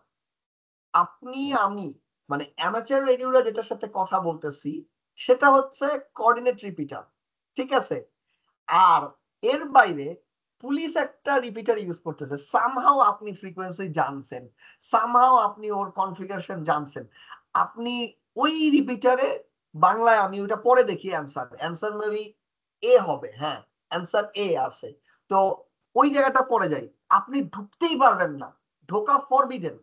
আপনি আমি মানে অ্যামাচার রেডিওরা যেটার সাথে কথা বলতেছি সেটা হচ্ছে কোঅর্ডিনেট রিপিটার, ঠিক আছে। আর এর বাইরে পুলিশ একটা রিপিটার ইউজ করতেছে, সামহাও আপনি ফ্রিকোয়েন্সি জানছেন, সামহাও আপনি ওর কনফিগারেশন জানছেন, আপনি ওই রিপিটারে বাংলায় আমি ওটা পরে দেখি অ্যান্সার মেবি এ হবে, হ্যাঁ অ্যান্সার এ আছে। তো ওই জায়গাটা পরে যাই, আপনি ঢুকতেই পারবেন না, ঢোকা ফরবিডেন,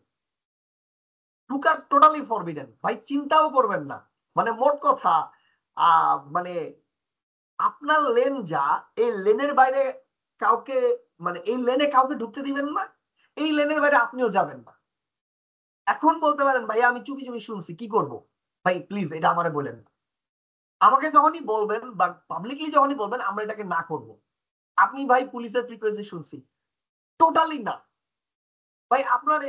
ঢুকা টোটালি ফরবিডেন ভাই, চিন্তাও করবেন না। মানে মোট কথা মানে আপনার লেন যা, এই লেনের বাইরে কাউকে, মানে এই লেনে কাউকে ঢুকতে দিবেন না, এই লেনের বাইরে আপনিও যাবেন না। এখন বলতে পারেন ভাই আমি চুপি চুপি শুনছি, কি করব? ভাই প্লিজ এটা আমারে বলেন না। আমাকে যখনই বলবেন বা পাবলিকলি যখনই বলবেন আমরা এটাকে না করব, আপনি ভাই পুলিশের ফ্রিকোয়েন্সি শুনছি, টোটালি না ভাই। আপনার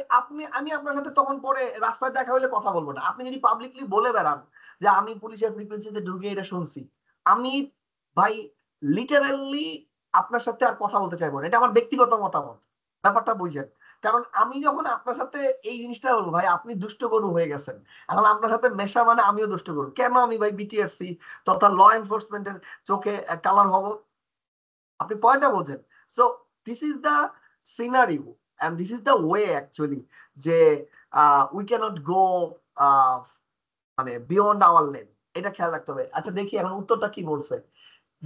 আমি আপনার সাথে তখন পরে রাস্তায় দেখা হলে কথা বলবো না। আপনি যদি পাবলিকলি বলে বেড়ান যে আমি পুলিশের ফ্রিকোয়েন্সিতে ঢুকে এটা শুনছি, আমি ভাই লিটারালি আপনার সাথে আর কথা বলতে চাইবো না। এটা আমার ব্যক্তিগত মতামত, ব্যাপারটা বুঝেন। কারণ আমি যখন আপনার সাথে এই জিনিসটা বলবো ভাই আপনি দুষ্ট গরু হয়ে গেছেন, এখন আপনার সাথে মেশা মানে আমিও দুষ্ট গরু, কেন আমি ভাই বিটিআরসি তথা ল এনফোর্সমেন্টের চোখে কালার হব? আপনি পয়েন্টটা বোঝেন। So this is the scenario and this is the way actually যে we cannot go মানে বিয়ন্ড আওয়ার লেন, এটা খেয়াল রাখতে হবে। আচ্ছা দেখি এখন উত্তরটা কি বলছে।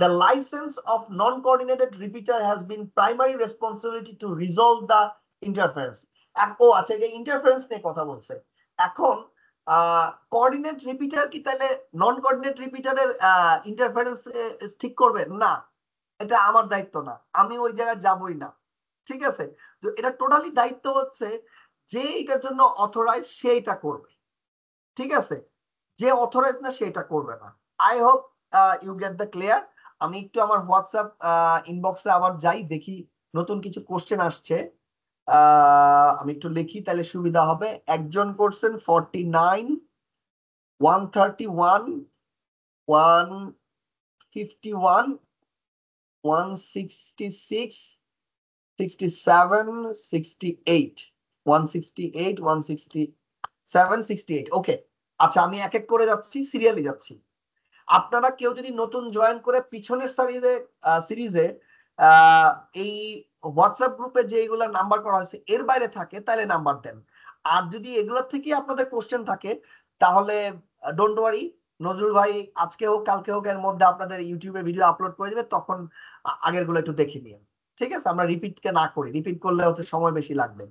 The license of non-coordinated repeater has been primary responsibility to resolve the interference. ও আচ্ছা, এই ইন্টারফারেন্স নিয়ে কথা বলছে। এখন কোঅর্ডিনেট রিপিটার কি তাহলে নন কোঅর্ডিনেট রিপিটারের ইন্টারফারেন্স ঠিক করবে না? এটা আমার দায়িত্ব না, আমি ওই জায়গায় যাবই না, ঠিক আছে। তো এটা টোটালি দায়িত্ব হচ্ছে যে এটার জন্য অথরাইজ সে এটা করবে, ঠিক আছে। যে অথরাইজ না সে এটা করবে না। I hope you get the clear. আমি একটু আমার হোয়াটসঅ্যাপ ইনবক্সে আবার যাই, দেখি নতুন কিছু কোশ্চেন আসছে। আমি একটু লিখি তাহলে সুবিধা হবে। একজন করছেন 49, 131, 151, 166, 67, 68, 168, 167, 68। ওকে, আচ্ছা আমি এক এক করে যাচ্ছি, সিরিয়ালি যাচ্ছি। আপনারা কেউ যদি নতুন জয়েন করে পিছনের সিরিজে এই হোয়াটসঅ্যাপ গ্রুপে যে এগুলা নাম্বার করা হয়েছে এর বাইরে থাকে তাহলে নাম্বার দেন। আর যদি এগুলোর থেকে আপনাদের কোশ্চেন থাকে তাহলে ডোন্ট ওয়ারি, নজরুল ভাই আজকে হোক কালকে হোক এর মধ্যে আপনাদের ইউটিউবে ভিডিও আপলোড করে দেবে, তখন আগের গুলো একটু দেখে নিন, ঠিক আছে। আমরা রিপিটকে না করি, রিপিট করলে হচ্ছে সময় বেশি লাগবে।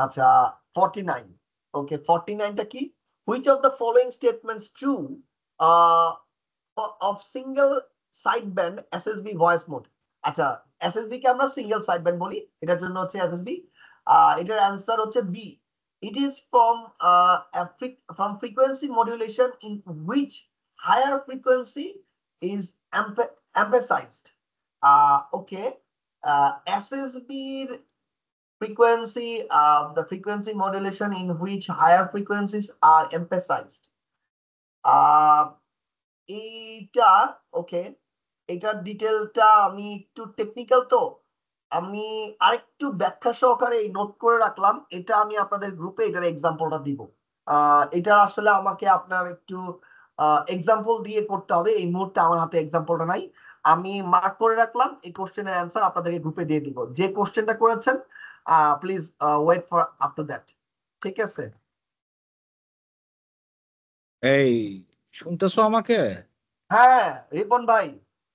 আচ্ছা 49, ওকে 49টা কি? Which of the following statements true uh, of single sideband SSB voice mode? আচ্ছা SSB কে আমরা সিঙ্গেল সাইডব্যান্ড বলি, এটার জন্য হচ্ছে SSB। এটার অ্যান্সার হচ্ছে B. It is from frequency modulation in which higher frequency is emphasized. Okay, SSB frequency, the frequency modulation in which higher frequencies are emphasized. এইটা ওকে, এটার ডিটেলটা আমি একটু টেকনিক্যাল, তো আমি আরেকটু ব্যাখ্যা সহকারে এই নোট করে রাখলাম, এটা আমি আপনাদের গ্রুপে এটার এক্সাম্পলটা দিব। এটা আসলে আমাকে আপনার একটু এক্সাম্পল দিয়ে করতে হবে, এই মুহূর্তে আমার হাতে এক্সাম্পলটা নাই। আমি মার্ক করে রাখলাম, এই কোশ্চেনের অ্যান্সার আপনাদেরকে গ্রুপে দিয়ে দিব। যে কোশ্চেনটা করেছেন please wait for up to that, ঠিক আছে। এই শুনতেছো আমাকে? হ্যাঁ রিপন ভাই,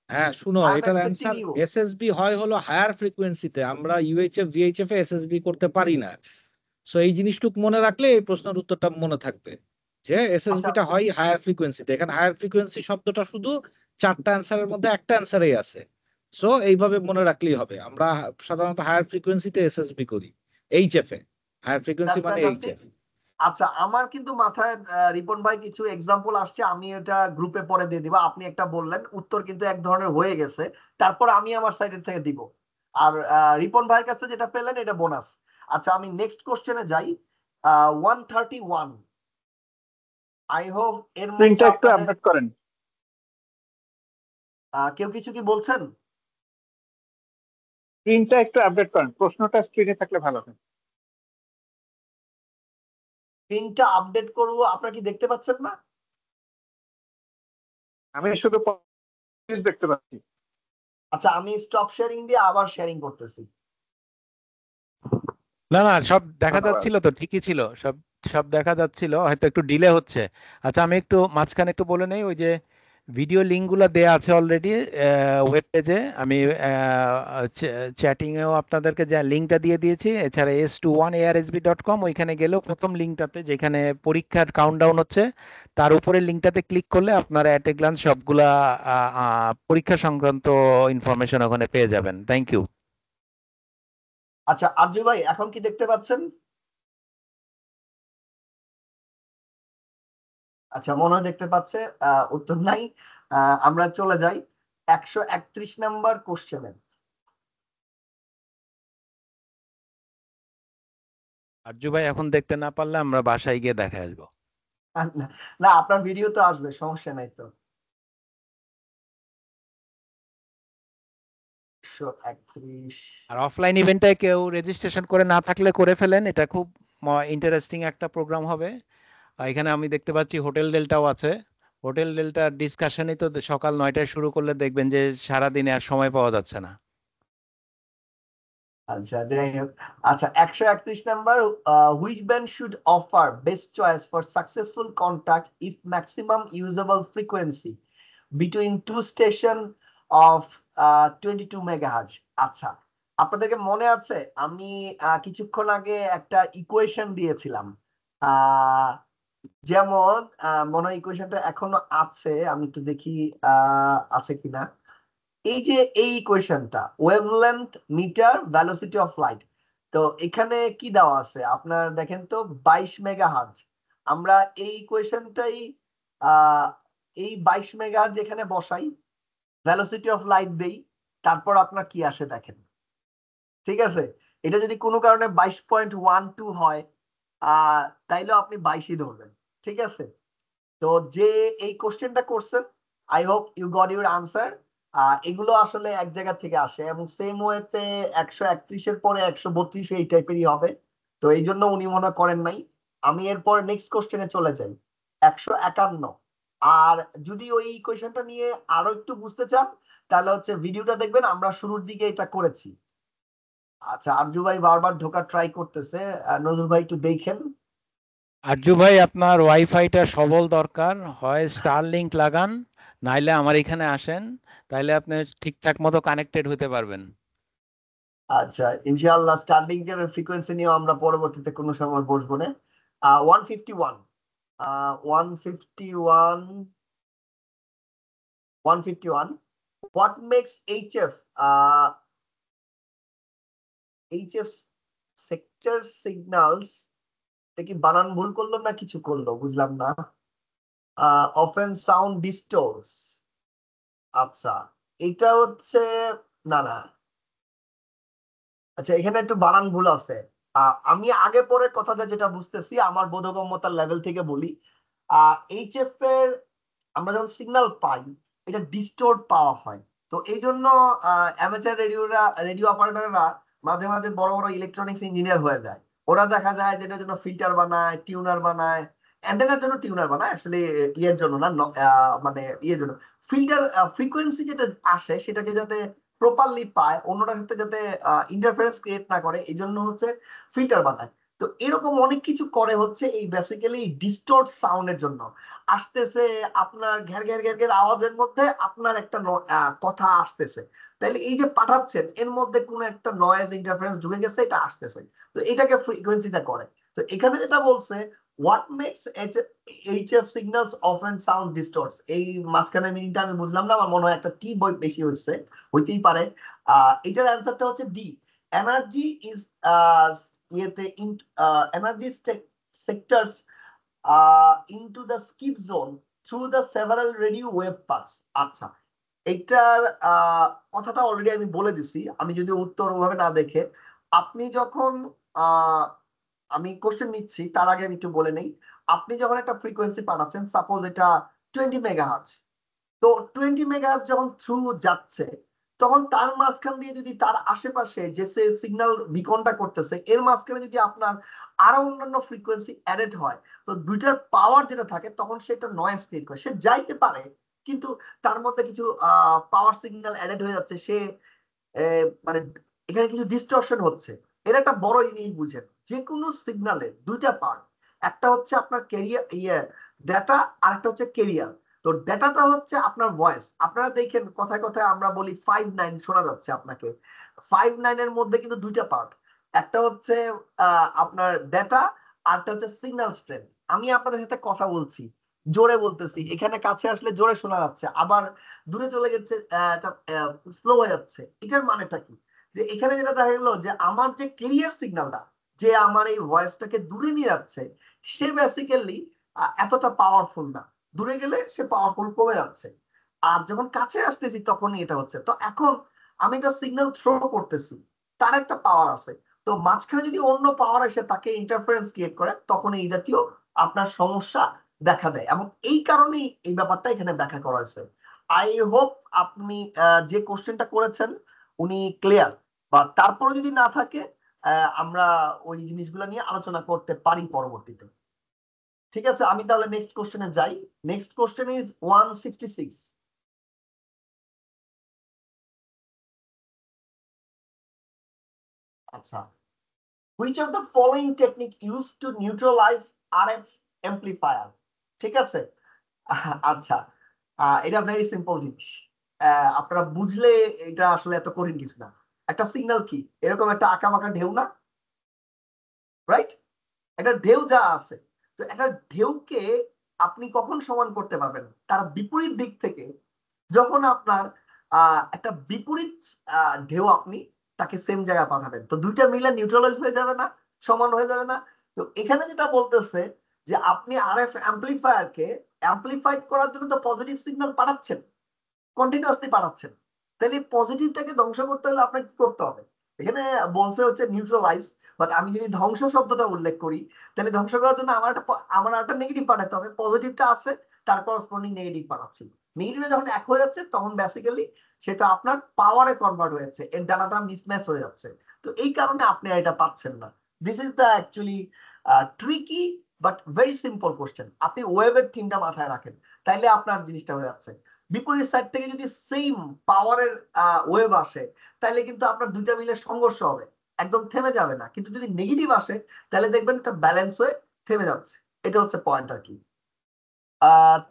হ্যাঁ শুনো, আই এম এটার এক্সপেক্টিং অ্যান্সার ইউ। এসএসবি হয় হলো হায়ার ফ্রিকোয়েন্সিতে, আমরা ইউএইচএফ ভিএইচএফ এ এসএসবি করতে পারি না। সো এই জিনিসটুকু মনে রাখলে এই প্রশ্নের উত্তরটা মনে থাকবে। যে এসএসবিটা হয় হায়ার ফ্রিকোয়েন্সিতে। এখানে হায়ার ফ্রিকোয়েন্সি শব্দটা শুধু 4টা অ্যান্সারের মধ্যে একটা অ্যান্সারেই আছে। সো এইভাবে মনে রাখলেই হবে। আমরা সাধারণত হায়ার ফ্রিকোয়েন্সিতে এসএসবি করি, এইচএফ এ। হায়ার ফ্রিকোয়েন্সি দ্যাটস মানে ফ্যান্টাস্টিক। এইচএফ। আচ্ছা, আমার কিন্তু মাথায় রিপন ভাই কিছু এক্সাম্পল আসছে, আমি এটা গ্রুপে পরে দিয়ে দিব। আপনি একটা বললেন, উত্তর কিন্তু এক ধরনের হয়ে গেছে, তারপর আমি আমার সাইডের থেকে দিব। আর রিপন ভাইয়ের কাছে যেটা পেলেন এটা বোনাস। আচ্ছা, আমি নেক্সট কোশ্চেনে যাই। 131, আই হোপ এর মধ্যে স্ক্রিনটা একটু আপনাদের আপডেট করেন। কেউ কিছু কি বলছেন? স্ক্রিনটা একটু আপডেট করেন, প্রশ্নটা স্ক্রিনে থাকলে ভালো হয়। স্ক্রিনটা আপডেট করব, আপনারা কি দেখতে পাচ্ছেন না? আমি শুধু দেখতে পাচ্ছি। আচ্ছা, আমি স্টপ শেয়ারিং দিয়ে আবার শেয়ারিং করতেছি। না না, সব দেখা ধন্যবাদ। যাচ্ছিল তো, ঠিকই ছিল, সব সব দেখা যাচ্ছিল, হয়তো একটু ডিলে হচ্ছে। আচ্ছা, আমি একটু মাঝখানে একটু বলে নেই, ওই যে ভিডিও লিঙ্কগুলো দেয়া আছে অলরেডি ওয়েব পেজে। আমি চ্যাটিংয়েও আপনাদেরকে যে লিঙ্কটা দিয়ে দিয়েছি। এছাড়া s21arsb.com, ওইখানে গেলেও প্রথম লিঙ্কটাতে যেখানে পরীক্ষার কাউন্টডাউন হচ্ছে, তার উপরে লিঙ্কটাতে ক্লিক করলে আপনারা অ্যাট এ গ্লান্স সবগুলা পরীক্ষা সংক্রান্ত ইনফরমেশন ওখানে পেয়ে যাবেন। Thank you. আচ্ছা আরজু ভাই, এখন কি দেখতে পাচ্ছেন? আচ্ছা, মনে হয় দেখতে পাচ্ছে। উত্তর নাই। আমরা চলে যাই 131 নাম্বার কোশ্চেনে। আরজু ভাই এখন দেখতে না পারলে আমরা বাসায় গিয়ে দেখে আসবো। না, আপনার ভিডিও তো আসবে, সমস্যা নাই তো। 131। আর অফলাইন ইভেন্টে কেউ রেজিস্ট্রেশন করে না থাকলে করে ফেলেন, এটা খুব ইন্টারেস্টিং একটা প্রোগ্রাম হবে। এখানে আমি দেখতে পাচ্ছি হোটেল ডেল্টাও আছে। হোটেল ডেল্টা ডিসকাশনই তো সকাল 9টায় শুরু করলে দেখবেন যে সারাদিনে আর সময় পাওয়া যাচ্ছে না। আচ্ছা, যাই হোক। আচ্ছা, 131 number, which band should offer best choice for successful contact if maximum usable frequency between two station of 22 megahertz. আচ্ছা, আপনাদেরকে মনে আছে আমি কিছুক্ষণ আগে একটা ইকুয়েশন দিয়েছিলাম। যেমন মনে হয় ইকুয়েশনটা এখনো আছে, আমি একটু দেখি আছে কিনা। এই যে এই ইকুয়েশনটা, wavelength meter velocity of light, তো এখানে কি দেওয়া আছে আপনার দেখেন তো, 22 মেগাহার্জ। আমরা এই ইকুয়েশনটাই এই 22 মেগাহার্জ এখানে বসাই, ভেলোসিটি অফ লাইট দেই, তারপর আপনার কি আসে দেখেন। ঠিক আছে, এটা যদি কোনো কারণে 22.12 হয়, তাইলেও আপনি 22ই ধরবেন। ঠিক আছে, তো যে এই কোশ্চেনটা করছেন, I hope you got your answer. এগুলো আসলে এক জায়গা থেকে আসে, এবং সেম ওয়েতে 131-এর পরে 132 এই টাইপেরই হবে। তো এই জন্য উনি মনে করেন নাই। আমি এরপর নেক্সট কোশ্চেনে চলে যাই, 151। আর যদি ওই কোয়েশনটা নিয়ে আরো একটু বুঝতে চান, তাহলে হচ্ছে ভিডিওটা দেখবেন, আমরা শুরুর দিকে এটা করেছি। আচ্ছা, আরজু ভাই বারবার ঢোকার ট্রাই করতেছে, নজরুল ভাই একটু দেখেন। আরজু ভাই, আপনার ওয়াইফাইটা সবল দরকার, হয় স্টারলিংক লাগান, নাইলে আমার এখানে আসেন, তাইলে আপনি ঠিকঠাক মতো কানেক্টেড হতে পারবেন। আচ্ছা, ইনশাআল্লাহ স্টার্লিং এর ফ্রিকোয়েন্সি নিয়ে আমরা পরবর্তীতে কোনো সময় বসবো না। 151, 151, 151, what makes HF HF sector signals, এটা কি বানান ভুল করলো না কিছু করলো বুঝলাম না। often sound distorts। আচ্ছা, এটা হচ্ছে, না না, আচ্ছা এখানে একটু বানান ভুল আছে। আমি আগে পরে কথাটা যেটা বুঝতেছি আমার বোধগম্যতার লেভেল থেকে বলি। এইচএফ এর আমরা যখন সিগন্যাল পাই, এটা ডিস্টোর্ট পাওয়া হয়। তো এই জন্য অ্যামেচার রেডিও অপারেটররা মাঝে মাঝে বড় বড় ইলেকট্রনিক্স ইঞ্জিনিয়ার হয়ে যায়। ওরা দেখা যায় যেটার জন্য ফিল্টার বানায়, টিউনার বানায়, অ্যান্টেনার জন্য টিউনার বানায়, আসলে ইয়ের জন্য না, মানে ইয়ের জন্য ফিল্টার, ফ্রিকোয়েন্সি যেটা আসে সেটাকে যাতে প্রপারলি পায়, অন্যটার সাথে যাতে ইন্টারফারেন্স ক্রিয়েট না করে, এই জন্য হচ্ছে ফিল্টার বানায়। তো এরকম অনেক কিছু করে হচ্ছে এই বেসিক্যালি ডিস্টর্ট সাউন্ডের জন্য। আসতেছে আপনার ঘের ঘের ঘের ঘের আওয়াজের মধ্যে আপনার একটা কথা আসতেছে, তাহলে এই যে পাঠাচ্ছেন এর মধ্যে কোনো একটা নয়েজ ইন্টারফারেন্স ঢুকে গেছে, এটা আসতেছে, তো এটাকে ফ্রিকোয়েন্সিটা করে। তো এখানে যেটা বলছে, what makes HF signals often sound distorts? এই মাঝখানে মিনিংটা আমি বুঝলাম না, আমার মনে হয় একটা টি বই বেশি হচ্ছে, হইতেই পারে। এটার অ্যান্সারটা হচ্ছে ডি, এনার্জি ইজ ইয়েতে energy sectors into the skip zone through the several radio wave paths. আচ্ছা, এইটার কথাটা অলরেডি আমি বলে দিছি, আমি যদি উত্তর ওভাবে না দেখে, আপনি যখন আমি কোশ্চেন নিচ্ছি তার আগে আমি একটু বলে নেই, আপনি যখন একটা ফ্রিকোয়েন্সি পাঠাচ্ছেন, সাপোজ এটা 20 মেগাহার্টজ, তো 20 মেগাহার্টজ যখন থ্রু যাচ্ছে, তখন তার মাঝখান দিয়ে যদি তার আশেপাশে যে সিগন্যাল বিকনটা করতেছে এর মাঝখানে যদি আপনার আরো অন্যান্য ফ্রিকোয়েন্সি অ্যাডেড হয়, তো দুইটার পাওয়ার যেটা থাকে তখন সেটা নয়েজ ক্রিয়েট করে, সে যাইতে পারে কিন্তু তার মধ্যে কিছু পাওয়ার সিগন্যাল অ্যাডেড হয়ে যাচ্ছে, সে মানে এখানে কিছু ডিস্টরশন হচ্ছে। এর একটা বড় জিনিস বুঝেন, যে কোনো সিগন্যালের দুইটা পার্ট, একটা হচ্ছে আপনার ক্যারিয়ার ডেটা, আর একটা হচ্ছে ক্যারিয়ার। তো ডেটাটা হচ্ছে আপনার ভয়েস, আপনারা দেখেন কথায় কথায় আমরা বলি 5-9 শোনা যাচ্ছে আপনাকে, 5-9 এর মধ্যে কিন্তু দুইটা পার্ট, একটা হচ্ছে আপনার ডেটা, আর একটা হচ্ছে সিগন্যাল স্ট্রেংথ। আমি আপনাদের সাথে কথা বলছি, জোরে বলতেছি, এখানে কাছে আসলে জোরে শোনা যাচ্ছে, আবার দূরে চলে গেছে স্লো হয়ে যাচ্ছে। এটার মানেটা কি, যে এখানে যেটা দেখা গেল যে আমার যে ক্লিয়ার সিগন্যালটা, যে আমার এই ভয়েসটাকে দূরে নিয়ে যাচ্ছে, সে বেসিক্যালি এতটা পাওয়ারফুল না, দূরে গেলে সে পাওয়ারফুল কমে যাচ্ছে, আর যখন কাছে আসতেছি তখনই এটা হচ্ছে। তো এখন আমি একটা সিগন্যাল থ্রো করতেছি, তার একটা পাওয়ার আছে, তো মাঝখানে যদি অন্য পাওয়ার এসে তাকে ইন্টারফারেন্স ক্রিয়েট করে, তখন এই জাতীয় আপনার সমস্যা দেখা দেয়, এবং এই কারণেই এই ব্যাপারটা এখানে ব্যাখ্যা করা হয়েছে। আই হোপ আপনি যে কোশ্চেনটা করেছেন উনি ক্লিয়ার, বা তারপরে যদি না থাকে আমরা ওই জিনিসগুলো নিয়ে আলোচনা করতে পারি পরবর্তীতে। ঠিক আছে, আমি তাহলে নেক্সট কোশ্চেনে যাই। Next question is 166। আচ্ছা, which of the following technique used to neutralize RF amplifier? ঠিক আছে, আচ্ছা, এটা ভেরি সিম্পল জিনিস, আপনারা বুঝলে এটা আসলে এত কঠিন কিছু না। একটা সিগন্যাল কি, এরকম একটা আঁকা বাঁকা ঢেউ না, রাইট? একটা ঢেউ যা আছে, তো একটা ঢেউকে আপনি কখন সমান করতে পারবেন, তার বিপরীত দিক থেকে যখন আপনার একটা বিপরীত ঢেউ আপনি তাকে সেম জায়গায় পাঠাবেন, তো দুইটা মিলে নিউট্রালাইজ হয়ে যাবে না, সমান হয়ে যাবে না? তো এখানে যেটা বলতেছে যে আপনি আরএফ অ্যাম্পলিফায়ারকে অ্যাম্পলিফাইড করার জন্য তো পজিটিভ সিগন্যাল পাঠাচ্ছেন, কন্টিনিউয়াসলি পাঠাচ্ছেন, তাহলে পজিটিভটাকে ধ্বংস করতে হলে আপনাকে কি করতে হবে? এখানে বলছে হচ্ছে নিউট্রালাইজ, বাট আমি যদি ধ্বংস শব্দটা উল্লেখ করি, তাহলে ধ্বংস করার জন্য আমার একটা নেগেটিভ পাঠাতে হবে, পজিটিভটা আছে তার করসপন্ডিং নেগেটিভ পাঠাচ্ছি, নেগেটিভে যখন এক হয়ে যাচ্ছে তখন বেসিক্যালি সেটা আপনার পাওয়ারে কনভার্ট হয়েছে, এর ডাটাটা মিসম্যাচ হয়ে যাচ্ছে, তো এই কারণে আপনি এটা পাচ্ছেন না। This is the actually tricky but very simple question. আপনি ওয়েভের থিমটা মাথায় রাখেন, তাইলে আপনার জিনিসটা হয়ে যাচ্ছে। বিপরীত সাইড থেকে যদি সেম পাওয়ারের ওয়েভ আসে, তাহলে কিন্তু আপনার দুইটা মিলে সংঘর্ষ হবে, একদম থেমে যাবে না, কিন্তু যদি নেগেটিভ আসে তাহলে দেখবেন একটা ব্যালেন্স হয়ে থেমে যাচ্ছে। এটা হচ্ছে পয়েন্ট আর কি।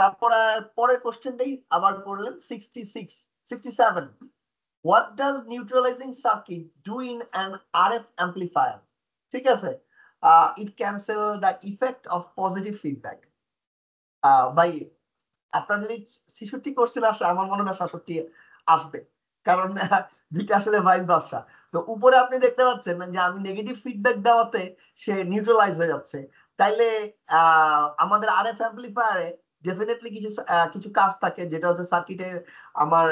তারপর পরের কোশ্চেনটাই আবার করলেন 67। What does neutralizing circuit do in an RF amplifier? ঠিক আছে, it cancel the effect of positive feedback. ভাই, আপনার যদি 66 কোশ্চেন আসে, আমার মনে হয় 67 আসবে, কারণ দুইটা আসলে ভাইস ভার্সা। তো উপরে আপনি দেখতে পাচ্ছেন যে আমি নেগেটিভ ফিডব্যাক দেওয়াতে সে নিউট্রালাইজ হয়ে যাচ্ছে, তাইলে আমাদের আরএফ অ্যাম্পলিফায়ারে ডেফিনেটলি কিছু কাজ থাকে, যেটা হচ্ছে সার্কিটের আমার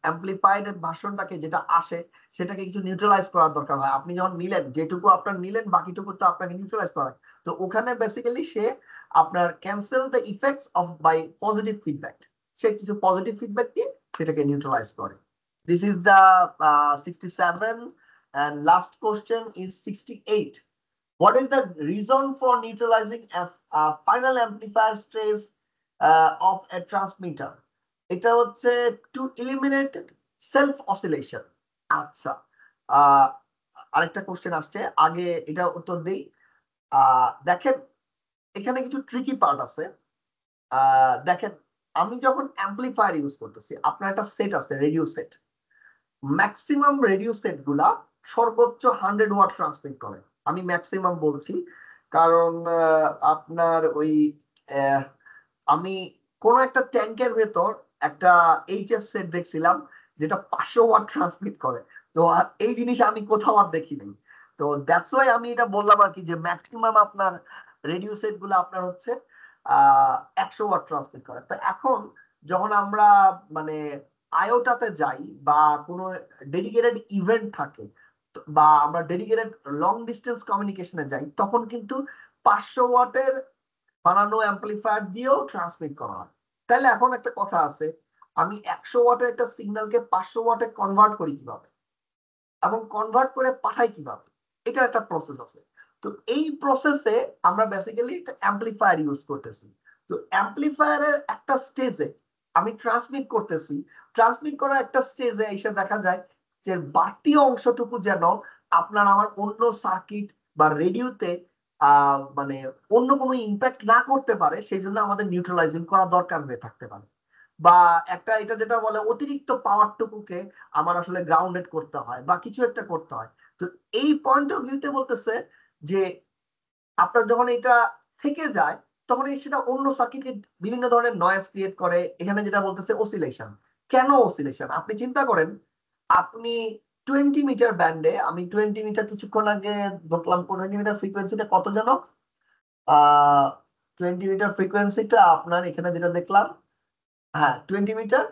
অ্যাম্পলিফাইড ভার্সনটাকে যেটা আসে সেটাকে কিছু নিউট্রালাইজ করার দরকার হয়। আপনি যখন নিলেন, যেটুকু আপনার নিলেন বাকিটুকু তো আপনাকে নিউট্রালাইজ করা, তো ওখানে বেসিক্যালি সে আপনার cancel the effects of by positive feedback, সে কিছু পজিটিভ ফিডব্যাক দিয়ে সেটাকে নিউট্রালাইজ করে। This is the 67, and last question is 68. What is the reason for neutralizing a final amplifier stress of a transmitter? এটা হচ্ছে to eliminate self oscillation. আচ্ছা, আরেকটা question আসছে, আগে এটা উত্তর দেই। দেখেন এখানে কিছু ট্রিকি পার্ট আছে। দেখেন, আমি যখন অ্যাম্পলিফায়ার ইউজ করতেছি, আপনার একটা সেট আছে, radio set, maximum radio set গুলা সর্বোচ্চ 100 ওয়াট ট্রান্সমিট করে। আমি ম্যাক্সিমাম বলছি, কারণ আপনার ওই আমি কোন একটা ট্যাঙ্কের ভেতর একটা এইচএফ সেট দেখছিলাম যেটা 500 ওয়াট ট্রান্সমিট করে। তো এই জিনিস আমি কোথাও আর দেখি নাই। তো দ্যাটস ওয়াই আমি এটা বললাম আর কি, যে ম্যাক্সিমাম আপনার রেডিও সেট গুলো আপনার হচ্ছে 100 ওয়াট ট্রান্সমিট করে। তো এখন যখন আমরা মানে আয়োটাতে যাই বা কোনো ডেডিকেটেড ইভেন্ট থাকে বা আমরা ডেডিকেটেড লং ডিস্টেন্স কমিউনিকেশনে যাই, তখন কিন্তু 500 ওয়াটের বানানো অ্যাম্পলিফায়ার দিয়েও ট্রান্সমিট করা হয়। তাহলে এখন একটা কথা আছে, আমি 100 ওয়াটের একটা সিগন্যালকে 500 ওয়াটে কনভার্ট করি কিভাবে এবং কনভার্ট করে পাঠাই কিভাবে, এটা একটা প্রসেস আছে। তো এই প্রসেসে আমরা বেসিক্যালি একটা অ্যাম্পলিফায়ার ইউজ করতেছি। তো অ্যাম্পলিফায়ারের একটা স্টেজে আমি ট্রান্সমিট করতেছি, ট্রান্সমিট করার একটা স্টেজে এসে দেখা যায় যে বাড়তি অংশটুকু যেন আপনার আমার অন্য সার্কিট বা রেডিওতে মানে অন্য কোনো ইম্প্যাক্ট না করতে পারে, সেই জন্য আমাদের নিউট্রালাইজিং করা দরকার হয়ে থাকতে পারে। বা একটা এটা যেটা বলে অতিরিক্ত পাওয়ারটুকুকে আমার আসলে গ্রাউন্ডেড করতে হয় বা কিছু একটা করতে হয়। তো এই পয়েন্ট অফ ভিউতে বলতেছে যে আপনার যখন এটা থেকে যায় তখন সেটা অন্য সার্কিটে বিভিন্ন ধরনের নয়েজ ক্রিয়েট করে। এখানে যেটা বলতেছে অসিলেশন। কেন অসিলেশন? আপনি চিন্তা করেন, আপনি 20 মিটার ব্যান্ডে, আমি 20 মিটার কিছুক্ষণ আগে দেখলাম 20 মিটার ফ্রিকোয়েন্সিটা কত যেন 20 মিটার ফ্রিকোয়েন্সিটা আপনার এখানে যেটা দেখলাম, হ্যাঁ 20 মিটার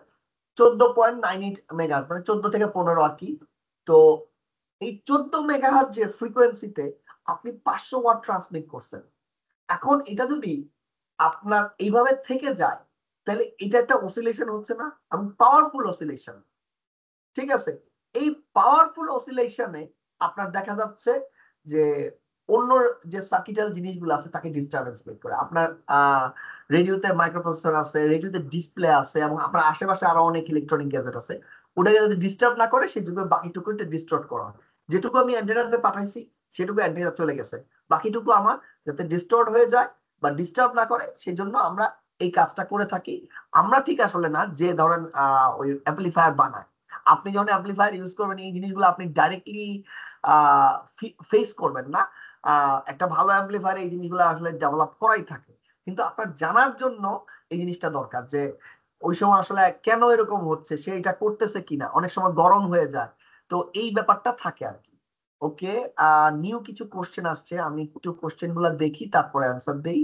14.98 মেগাহার্জ, মানে 14 থেকে 15 আর কি। তো এই 14 মেগাহার্জ যে ফ্রিকোয়েন্সিতে আপনি 500 ওয়াট ট্রান্সমিট করছেন। এখন এটা যদি আপনার এইভাবে থেকে যায় তাহলে এটা একটা অসিলেশন হচ্ছে না, এবং পাওয়ারফুল অসিলেশন। ঠিক আছে, এই পাওয়ারফুল অসিলেশনে আপনার দেখা যাচ্ছে যে অন্য যে সার্কিটাল জিনিসগুলো আছে তাকে ডিস্টারবেন্স মেক করে। আপনার রেডিওতে মাইক্রোপ্রসেসর আছে, রেডিওতে ডিসপ্লে আছে, এবং আপনার আশেপাশে আরো অনেক ইলেকট্রনিক গ্যাজেট আছে, ওটাকে যদি ডিস্টার্ব না করে সেটুকু বাকিটুকু ডিস্টর্ট করা হয়। যেটুকু আমি অ্যান্টেনাতে পাঠাইছি সেটুকু অ্যান্টেনা চলে গেছে, বাকিটুকু আমার যাতে ডিস্টর্ট হয়ে যায় বা ডিস্টার্ব না করে সেই জন্য আমরা এই কাজটা করে থাকি। আমরা ঠিক আসলে না, যে ধরেন ওই অ্যাম্পলিফায়ার বানায়, আপনি যখন অ্যাম্পলিফায়ার ইউজ করবেন এই জিনিসগুলো আপনি ডাইরেক্টলি ফেস করবেন না। একটা ভালো অ্যাম্পলিফায়ার এই জিনিসগুলো আসলে ডেভেলপ করাই থাকে, কিন্তু আপনার জানার জন্য এই জিনিসটা দরকার যে ওই সময় আসলে কেন এরকম হচ্ছে, সে এটা করতেছে কিনা, অনেক সময় গরম হয়ে যায়। তো এই ব্যাপারটা থাকে আর কি। ওকে, নিউ কিছু কোশ্চেন আসছে, আমি একটু কোশ্চেন গুলা দেখি তারপরে অ্যান্সার দেই।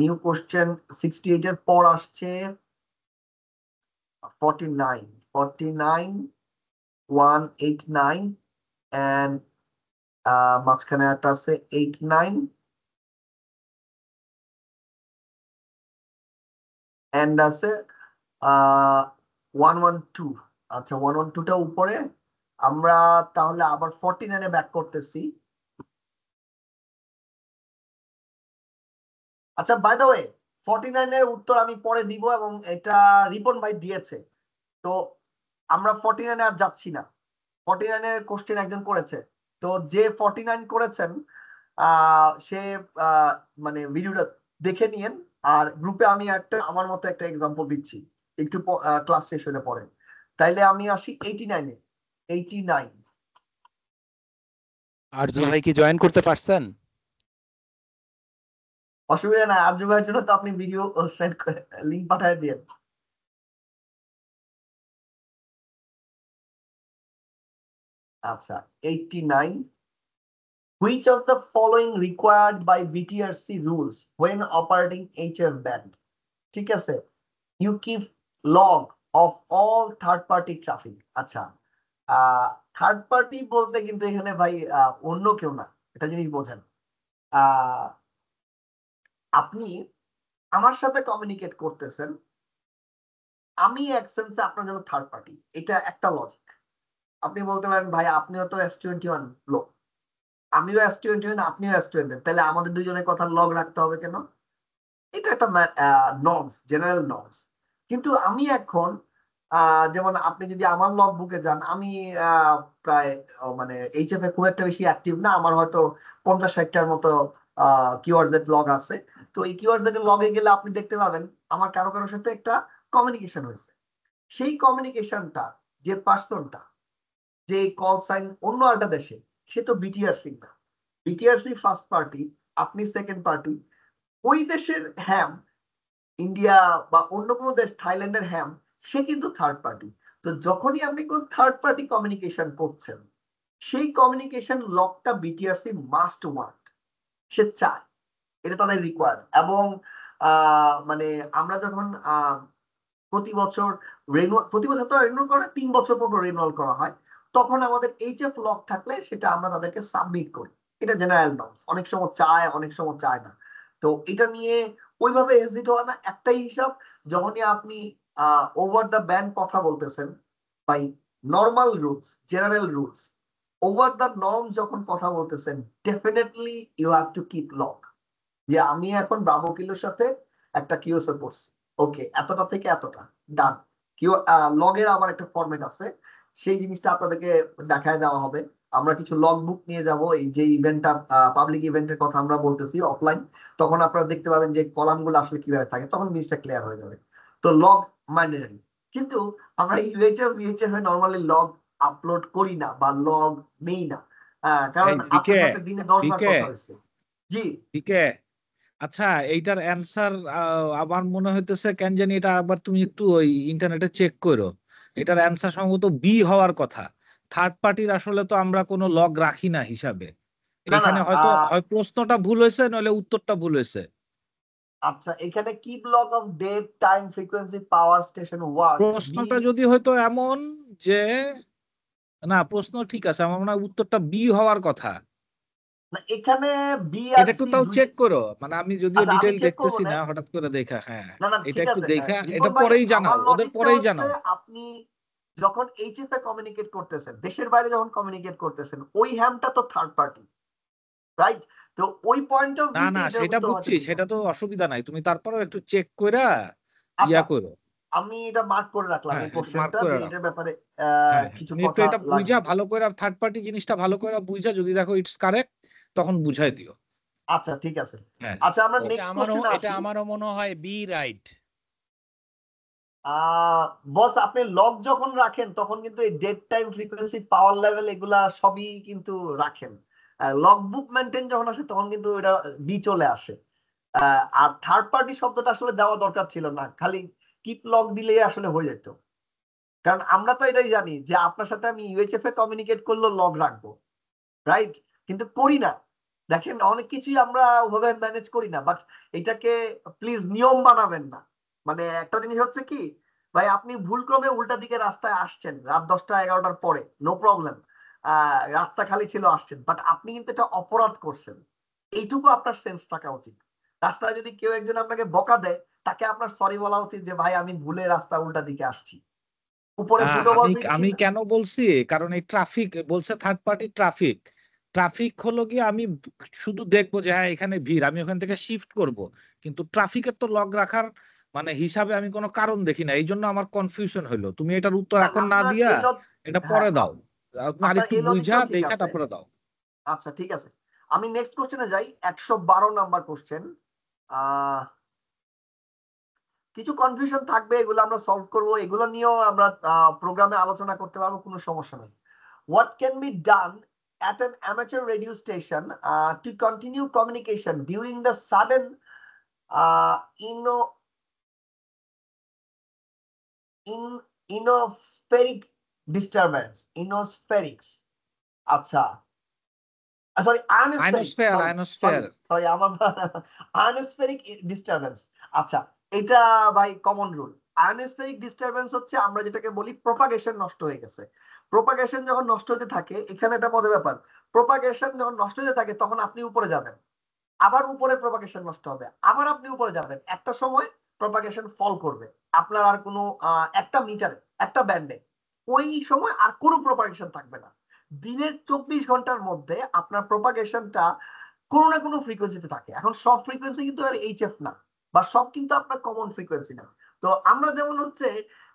নিউ কোশ্চেন 68 এর পর আসছে 49, 189 and মাঝখানে একটা আছে 89 and আছে 112। আচ্ছা 112টা উপরে। আমরা তাহলে আবার 49-এ ব্যাক করতেছি। আচ্ছা বাই দ্য ওয়ে 49-এর উত্তর আমি পরে দিব, এবং এটা রিপন ভাই দিয়েছে। তো আমরা 49-এ আর যাচ্ছি না। 49-এর কোশ্চেন একজন করেছে, তো যে 49 করেছেন সে মানে ভিডিওটা দেখে নিয়েন। আর গ্রুপে আমি একটা আমার মতো একটা এক্সাম্পল দিচ্ছি, একটু ক্লাস শেষ হলে পরে। তাইলে আমি আসি 89-এ। 89 আরজু ভাই কি জয়েন করতে পারছেন? অসুবিধা নাই, আরজু ভাইয়ের জন্য তো আপনি ভিডিও সেন্ড করে লিংক পাঠিয়ে দিয়েন। আচ্ছা 89, which of the following required by BTRC rules when operating HF band? ঠিক আছে, you keep log of all third party traffic। আচ্ছা থার্ড পার্টি বলতে কিন্তু এখানে ভাই অন্য কেউ না, এটা জিনিস বোঝেন। আপনি আমার সাথে কমিউনিকেট করতেছেন, আমি এক সেন্সে আপনার জন্য থার্ড পার্টি, এটা একটা লজিক। আপনি বলতে পারেন ভাই আপনিও তো S21 লোক, আমিও S21, আপনিও S21, তাহলে আমাদের দুজনের কথা লগ রাখতে হবে কেন? এটা একটা নর্মস, জেনারেল নর্মস। কিন্তু আমি এখন যেমন আপনি যদি আমার লগ বুকে যান, আমি প্রায় মানে এইচএফ এ খুব একটা বেশি অ্যাক্টিভ না, আমার হয়তো 50-60টার মতো কিওয়ার্ডজেড লগ আছে। তো এই কিওয়ার্ডজেড লগে গেলে আপনি দেখতে পাবেন আমার কারো কারোর সাথে একটা কমিউনিকেশন হয়েছে। সেই কমিউনিকেশনটা যে পার্সনটা যে কল সাইন অন্য একটা দেশে, সে তো বিটিআরসি না। বিটিআরসি ফার্স্ট পার্টি, আপনি সেকেন্ড পার্টি। ওই দেশের হ্যাম, ইন্ডিয়া বা অন্য কোনো দেশ, থাইল্যান্ডের হ্যাম, সে কিন্তু থার্ড পার্টি। তো যখনই আপনি কোন থার্ড পার্টি কমিউনিকেশন করছেন, সেই কমিউনিকেশন লকটা বিটিআরসি মাস্ট ওয়ান্ট, সে চায়, এটা তাদের রিকোয়ার্ড। এবং মানে আমরা যখন প্রতি বছর প্রতি বছর তো রিনিউয়াল করা, 3 বছর পর রিনিউয়াল করা হয়, তখন আমাদের এইচএফ লক থাকলে সেটা আমরা তাদেরকে সাবমিট করি। এটা জেনারেল নর্মস, অনেক সময় চায় অনেক সময় চায় না। তো এটা নিয়ে ওইভাবে হেজিট হওয়া না। একটাই হিসাব, যখনই আপনি ওভার দ্য ব্যান্ড কথা বলতেছেন, by normal rules, general rules, over the norms যখন কথা বলতেছেন, definitely you have to keep lock. যে আমি এখন ব্রাভো কিলোর সাথে একটা কিওএসএ করছি, ওকে, এতটা থেকে এতটা ডান। কিউ লগের আবার একটা ফরম্যাট আছে, সেই জিনিসটা আপনাদেরকে দেখায় দেওয়া হবে। আমরা কিছু লগ বুক নিয়ে যাব, এই যে ইভেন্টটা, পাবলিক ইভেন্টের কথা আমরা বলতেছি অফলাইন, তখন আপনারা দেখতে পাবেন যে কলাম গুলো আসলে কিভাবে থাকে, তখন জিনিসটা ক্লিয়ার হয়ে যাবে। তো লগ ম্যান্ডেটরি, কিন্তু আমরা ইউএইচএফ এ নর্মালি লগ আপলোড করি না বা লগ নেই না, কারণ আপনার সাথে দিনে 10 বার কথা হয়েছে। জি ঠিক আচ্ছা, এইটার অ্যান্সার আমার মনে হইতেছে কেন জানি, এটা আবার তুমি একটু ওই ইন্টারনেটে চেক করো। এটার অ্যান্সার সম্ভবত বি হওয়ার কথা। থার্ড পার্টির আসলে তো আমরা কোনো লগ রাখি না হিসাবে। না না এখানে হয়তো হয় প্রশ্নটা ভুল হয়েছে, নইলে উত্তরটা ভুল হয়েছে। আচ্ছা, এখানে keep log of date, time, frequency, power station work, প্রশ্নটা যদি হয়তো এমন যে, না প্রশ্ন ঠিক আছে, আমার মনে হয় উত্তরটা বি হওয়ার কথা। না, এখানে বি আর এটা একটু সি তাও দুই। চেক করো, মানে আমি যদিও আচ্ছা, আমি ডিটেইল চেক করবো দেখতেছি না। না, হঠাৎ করে দেখা। হ্যাঁ, না না, এটা ঠিক একটু আছে। দেখা, রিপন এটা ভাই, পরেই জানাও, আমার ওদের লজিকটা পরেই হচ্ছে, জানাও। আপনি যখন এইচএফ এ কমিউনিকেট করতেছেন, দেশের বাইরে যখন কমিউনিকেট করতেছেন, ওই হ্যামটা তো থার্ড পার্টি, রাইট? তো ওই পয়েন্ট অফ না ভিউতে না, এটার সেটা উত্তর হয়তো বুঝছি, ঠিক সেটা আছে। তো অসুবিধা নাই, তুমি তারপরেও একটু চেক কইরা আচ্ছা, ইয়া করো। আমি এটা মার্ক করে রাখলাম, হ্যাঁ, এই এটা মার্ক কোশ্চেনটা, যে করে রাখো। এটার ব্যাপারে হ্যাঁ, কিছু তুমি একটু কথা এটা বুঝা লাগবে। ভালো করে, থার্ড পার্টি জিনিসটা ভালো করে বুঝা, যদি দেখো ইটস কারেক্ট তখন বুঝাই দিও। আচ্ছা, ঠিক আছে। হ্যাঁ, আচ্ছা, আমরা ওকে। নেক্সট কোশ্চেনে এটা আসি। আমারও মনে হয় বি রাইট। বস, আপনি লগ যখন রাখেন তখন কিন্তু এই date, time, frequency, power level এগুলা সবই কিন্তু রাখেন। লগ বুক মেনটেন যখন আসে তখন কিন্তু এটা বি চলে আসে। আর থার্ড পার্টি শব্দটা আসলে দেওয়া দরকার ছিল না, খালি কিপ লগ দিলেই আসলে হয়ে যেত। কারণ আমরা তো এটাই জানি যে আপনার সাথে আমি ইউএইচএফ এ কমিউনিকেট করলেও লগ রাখবো, রাইট? কিন্তু করি না। দেখেন, অনেক কিছুই আমরা ওভাবে ম্যানেজ করি না, বাট এটাকে প্লিজ নিয়ম বানাবেন না। মানে একটা জিনিস হচ্ছে কি, ভাই, আপনি ভুল ক্রমে উল্টা দিকে রাস্তায় আসছেন রাত 10টা 11টার পরে, নো প্রবলেম, রাস্তা খালি ছিল, আসছেন, বাট আপনি কিন্তু এটা অপরাধ করছেন, এইটুকু আপনার সেন্স থাকা উচিত। রাস্তায় যদি কেউ একজন আপনাকে বকা দেয়, তাকে আপনার সরি বলা উচিত যে ভাই, আমি ভুলে রাস্তা উল্টা দিকে আসছি। উপরে ফুট আমি ওভারব্রিজ আমি ছিল। কেন বলছি, কারণ এই ট্রাফিক বলছে, থার্ড পার্টি ট্রাফিক। ট্রাফিক হলো কি, আমি শুধু দেখবো যে হ্যাঁ এখানে ভিড়, আমি ওখান থেকে শিফট করব, কিন্তু ট্রাফিকের তো লগ রাখার মানে হিসাবে আমি কোনো কারণ দেখি না। এই জন্য আমার কনফিউশন হইলো। তুমি এটার উত্তর না, এখন না আপনার দিয়া এই এটা হ্যাঁ, পরে দাও, তুমি আপনার আরেকটু এই বুঝা লজিকটাও ঠিক দেখা আছে। তারপরে দাও। আচ্ছা, ঠিক আছে। আমি নেক্সট কোশ্চেনে যাই, 112 নাম্বার কোশ্চেন। কিছু কনফিউশন থাকবে, এগুলো আমরা সলভ করব, এগুলো নিয়েও আমরা প্রোগ্রামে আলোচনা করতে পারবো, কোনো সমস্যা নেই। What can be done at an amateur radio station to continue communication during the sudden uh, ionospheric disturbance, ionospherics, আচ্ছা, সরি, আয়নোস্ফেরিক, আইনোস্ফেয়ার, সরি সরি আইনোস্ফেয়ার। সরি আমার আয়নোস্ফেরিক ডিস্টারবেন্স। আচ্ছা, এটা ভাই কমন রুল। আয়নোস্ফেরিক ডিস্টারবেন্স হচ্ছে আমরা যেটাকে বলি প্রপাগেশন নষ্ট হয়ে গেছে। প্রপাগেশন যখন নষ্ট হতে থাকে, এখানে একটা মজার ব্যাপার, প্রপাগেশন যখন নষ্ট হতে থাকে তখন আপনি উপরে যাবেন, আবার উপরে প্রপাগেশন নষ্ট হবে, আবার আপনি উপরে যাবেন, একটা সময় প্রপাগেশন ফল করবে, আপনার আর কোনো একটা মিটারে, একটা ব্যান্ডে ওই সময় আর কোনো প্রপাগেশন থাকবে না। দিনের 24 ঘন্টার মধ্যে আপনার প্রপাগেশনটা কোনো না কোনো ফ্রিকোয়েন্সিতে থাকে। এখন সব ফ্রিকোয়েন্সি কিন্তু আর এইচএফ না, বা সব কিন্তু আপনার কমন ফ্রিকোয়েন্সি না। তো আমরা যেমন হচ্ছে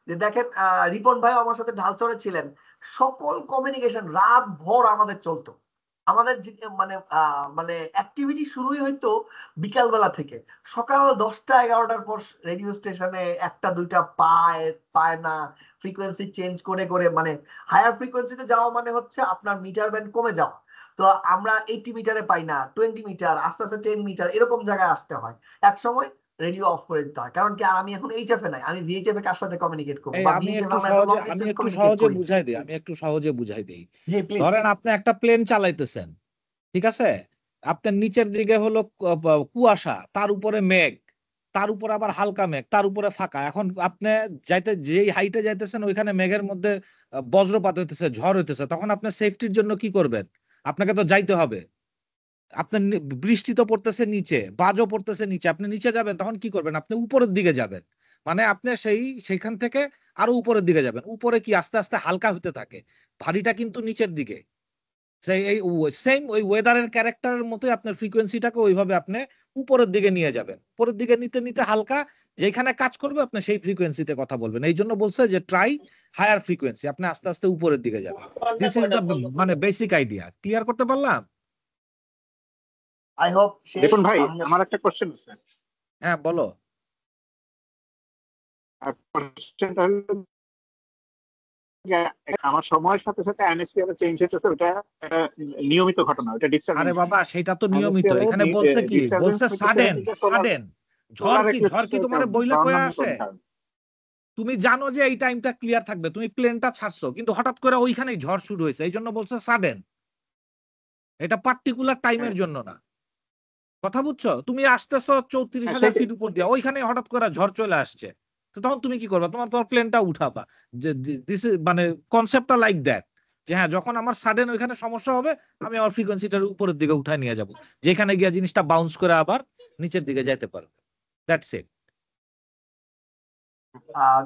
যে দেখেন, রিপন ভাই আমার সাথে ঢালচরে ছিলেন, সকল কমিউনিকেশন রাত ভর আমাদের চলতো, আমাদের মানে মানে অ্যাক্টিভিটি শুরুই হয়তো বিকালবেলা থেকে। সকাল 10টা-11টার পর রেডিও স্টেশনে একটা দুইটা পায় পায় না, ফ্রিকোয়েন্সি চেঞ্জ করে করে মানে হায়ার ফ্রিকোয়েন্সিতে যাওয়া মানে হচ্ছে আপনার মিটার ব্যান্ড কমে যাওয়া। তো আমরা 80 মিটারে পাই না, 20 মিটার, আস্তে আস্তে 10 মিটার এরকম জায়গায় আসতে হয়। এক সময় রেডিও অফ করে দিতে হয়, কারণ কি আমি এখন এইচএফ এ নাই, আমি ভিএইচএফ এ কার সাথে কমিউনিকেট করবো, এই বা আমি ভিএইচএফ একটু আমরা এখন সহজে লং আমি ডিসটেন্স একটু কমিউনিকেট সহজে করি। বুঝাই দিই আমি একটু সহজে বুঝাই দিই জি প্লিজ। ধরেন আপনি একটা প্লেন চালাইতেছেন, ঠিক আছে? আপনার নিচের দিকে হলো কুয়াশা, তার উপরে মেঘ, তার উপরে আবার হালকা মেঘ, তার উপরে ফাঁকা। এখন আপনি যাইতে যেই হাইটে যাইতেছেন ওইখানে মেঘের মধ্যে বজ্রপাত হইতেছে, ঝড় হইতেছে, তখন আপনি সেফটির জন্য কি করবেন? আপনাকে তো যাইতে হবে। আপনার বৃষ্টি তো পড়তেছে নিচে, বাজও পড়তেছে নিচে, আপনি নিচে যাবেন, তখন কি করবেন? আপনি উপরের দিকে যাবেন। মানে আপনি সেইখান থেকে আরো উপরের দিকে যাবেন। উপরে কি আস্তে আস্তে হালকা হতে থাকে, ভারীটা কিন্তু নিচের দিকে। সেই এই সেম ওই ওয়েদারের ক্যারেক্টারের মতোই আপনার ফ্রিকোয়েন্সিটাকে ওইভাবে আপনি উপরের দিকে নিয়ে যাবেন। উপরের দিকে নিতে নিতে হালকা যেখানে কাজ করবে আপনি সেই ফ্রিকোয়েন্সিতে কথা বলবেন। এই জন্য বলছে যে ট্রাই হায়ার ফ্রিকোয়েন্সি, আপনি আস্তে আস্তে উপরের দিকে যাবেন। দিস ইজ দ্য মানে বেসিক আইডিয়া। ক্লিয়ার করতে পারলাম? আই হোপ শেষ। দেখুন ভাই, আমার একটা কোশ্চেন আছে। হ্যাঁ বলো। আর কোশ্চেনটা হলো যে আমার সময়ের সাথে সাথে আইনস্ফিয়ার চেঞ্জ হচ্ছে, ওটা একটা নিয়মিত ঘটনা, ওটা আরে ডিস্টারবেন্স। বাবা সেটা তো নিয়মিত। আইনস্ফিয়ারের এখানে বলছে কি, ডিস্টারবেন্স বলছে হচ্ছে সাডেন হচ্ছে সোলার সাডেন। ঝড় সোলার কি ঝড় কি এক্লিপস তোমার বইলা বা কয়ে অন্যান্য আসে? কোনো কারণ। তুমি জানো যে এই টাইমটা ক্লিয়ার থাকবে, তুমি প্লেনটা ছাড়ছো, কিন্তু হঠাৎ করে ওইখানেই ঝড় শুরু হয়েছে, এই জন্য বলছে সাডেন। এটা পার্টিকুলার টাইমের হ্যাঁ, জন্য না। কথা বুঝছো? তুমি আসতেছো 34,000 সেটাই। ফিট উপর দিয়ে, ওইখানে হঠাৎ করে ঝড় চলে আসছে, তো তখন তুমি কি করবা? তোমার প্লেনটা উঠাবা। যে দিস মানে কনসেপ্টটা লাইক দ্যাট, যে হ্যাঁ যখন আমার সাডেন ওইখানে সমস্যা হবে আমি আমার ফ্রিকোয়েন্সিটার উপরের দিকে উঠায় নিয়ে যাব, যেখানে গিয়ে জিনিসটা বাউন্স করে আবার নিচের দিকে যাইতে পারবে। That's it.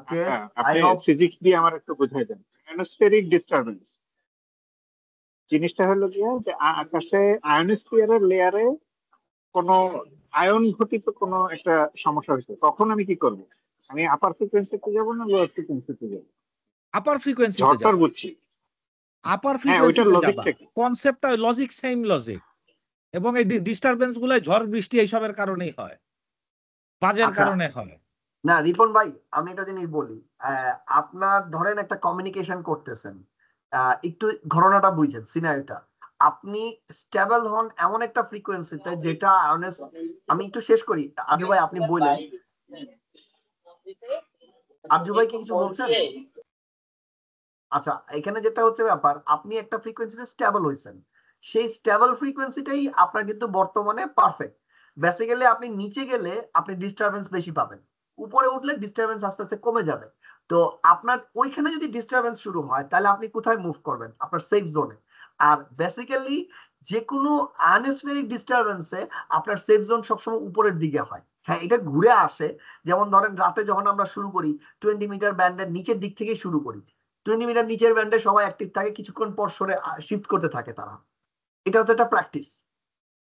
কে আই আপনি হোপ ফিজিক্স দিয়ে আমার একটু বুঝাই দেন। আয়নোস্ফেরিক ডিস্টারবেন্স জিনিসটা হলো গিয়ে যে আকাশে আয়নোস্ফিয়ারের লেয়ারে কোনো আয়ন ঘটিত কোনো একটা সমস্যা হয়েছে, তখন আমি কি করব? আমি আপার ফ্রিকোয়েন্সিতে যাবো না লোয়ার ফ্রিকোয়েন্সিতে যাবো? আপার ফ্রিকোয়েন্সিতে ঝড়টার যাবা। বুঝছি, আপার হ্যাঁ, ওইটার ফ্রিকোয়েন্সিতে যাবা, লজিকটা কি? কনসেপ্টটা লজিক, সেম লজিক। এবং এই ডিস্টারবেন্স গুলো ঝড় বৃষ্টি এইসবের কারণেই হয়, বাজের আচ্ছা কারণে হয়। না রিপন ভাই, আমি একটা জিনিস বলি। আপনার ধরেন একটা কমিউনিকেশন করতেছেন, একটু ঘটনাটা বুঝছেন, সিনারিটা। আপনি স্টেবল হন এমন একটা ফ্রিকোয়েন্সিতে যেটা আমি একটু শেষ করি। আজু ভাই আপনি বললেন, আজু ভাই কি কিছু বলছেন? আচ্ছা, এখানে যেটা হচ্ছে ব্যাপার, আপনি একটা ফ্রিকোয়েন্সিতে স্টেবল হয়েছেন, সেই স্টেবল ফ্রিকোয়েন্সিটাই আপনার কিন্তু বর্তমানে পারফেক্ট। বেসিক্যালি আপনি নিচে গেলে আপনি ডিস্টারবেন্স বেশি পাবেন, উপরে উঠলে ডিস্টারবেন্স আস্তে আস্তে কমে যাবে। তো আপনার ওইখানে যদি ডিস্টারবেন্স শুরু হয় তাহলে আপনি কোথায় মুভ করবেন? আপনার সেফ জোনে। আর বেসিক্যালি যে কোনো আনএক্সপেক্টেড ডিস্টারবেন্সে আপনার সেফ জোন সবসময় উপরের দিকে হয়। হ্যাঁ, এটা ঘুরে আসে। যেমন ধরেন রাতে যখন আমরা শুরু করি 20 মিটার ব্যান্ডের নিচের দিক থেকে শুরু করি, 20 মিটার নিচের ব্যান্ডে সবাই অ্যাক্টিভ থাকে, কিছুক্ষণ পর সরে শিফট করতে থাকে তারা। এটা হচ্ছে একটা প্র্যাকটিস,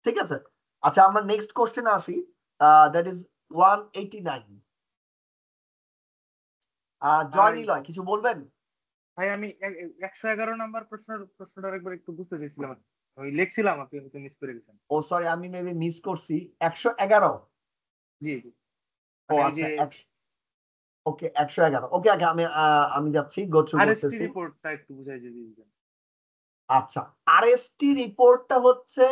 ঠিক আছে? আচ্ছা, আমরা নেক্সট কোশ্চেনে আসি। That is 189। জয় নিলয় কিছু বলবেন? ভাই আমি 111 নাম্বার প্রশ্নটা একবার একটু বুঝতে চাইছিলাম, ওই লিখছিলাম, আপনি হয়তো মিস করে গেছেন। ও সরি, আমি মেবি মিস করছি। 111? জি জি, ও মানে এই আচ্ছা, যে ওকে 111। ওকে, আগে আমি যাচ্ছি, গো থ্রু আরএসটি করতেছি। রিপোর্টটা একটু বুঝাই যদি দিতেন। আচ্ছা, আরএসটি রিপোর্টটা হচ্ছে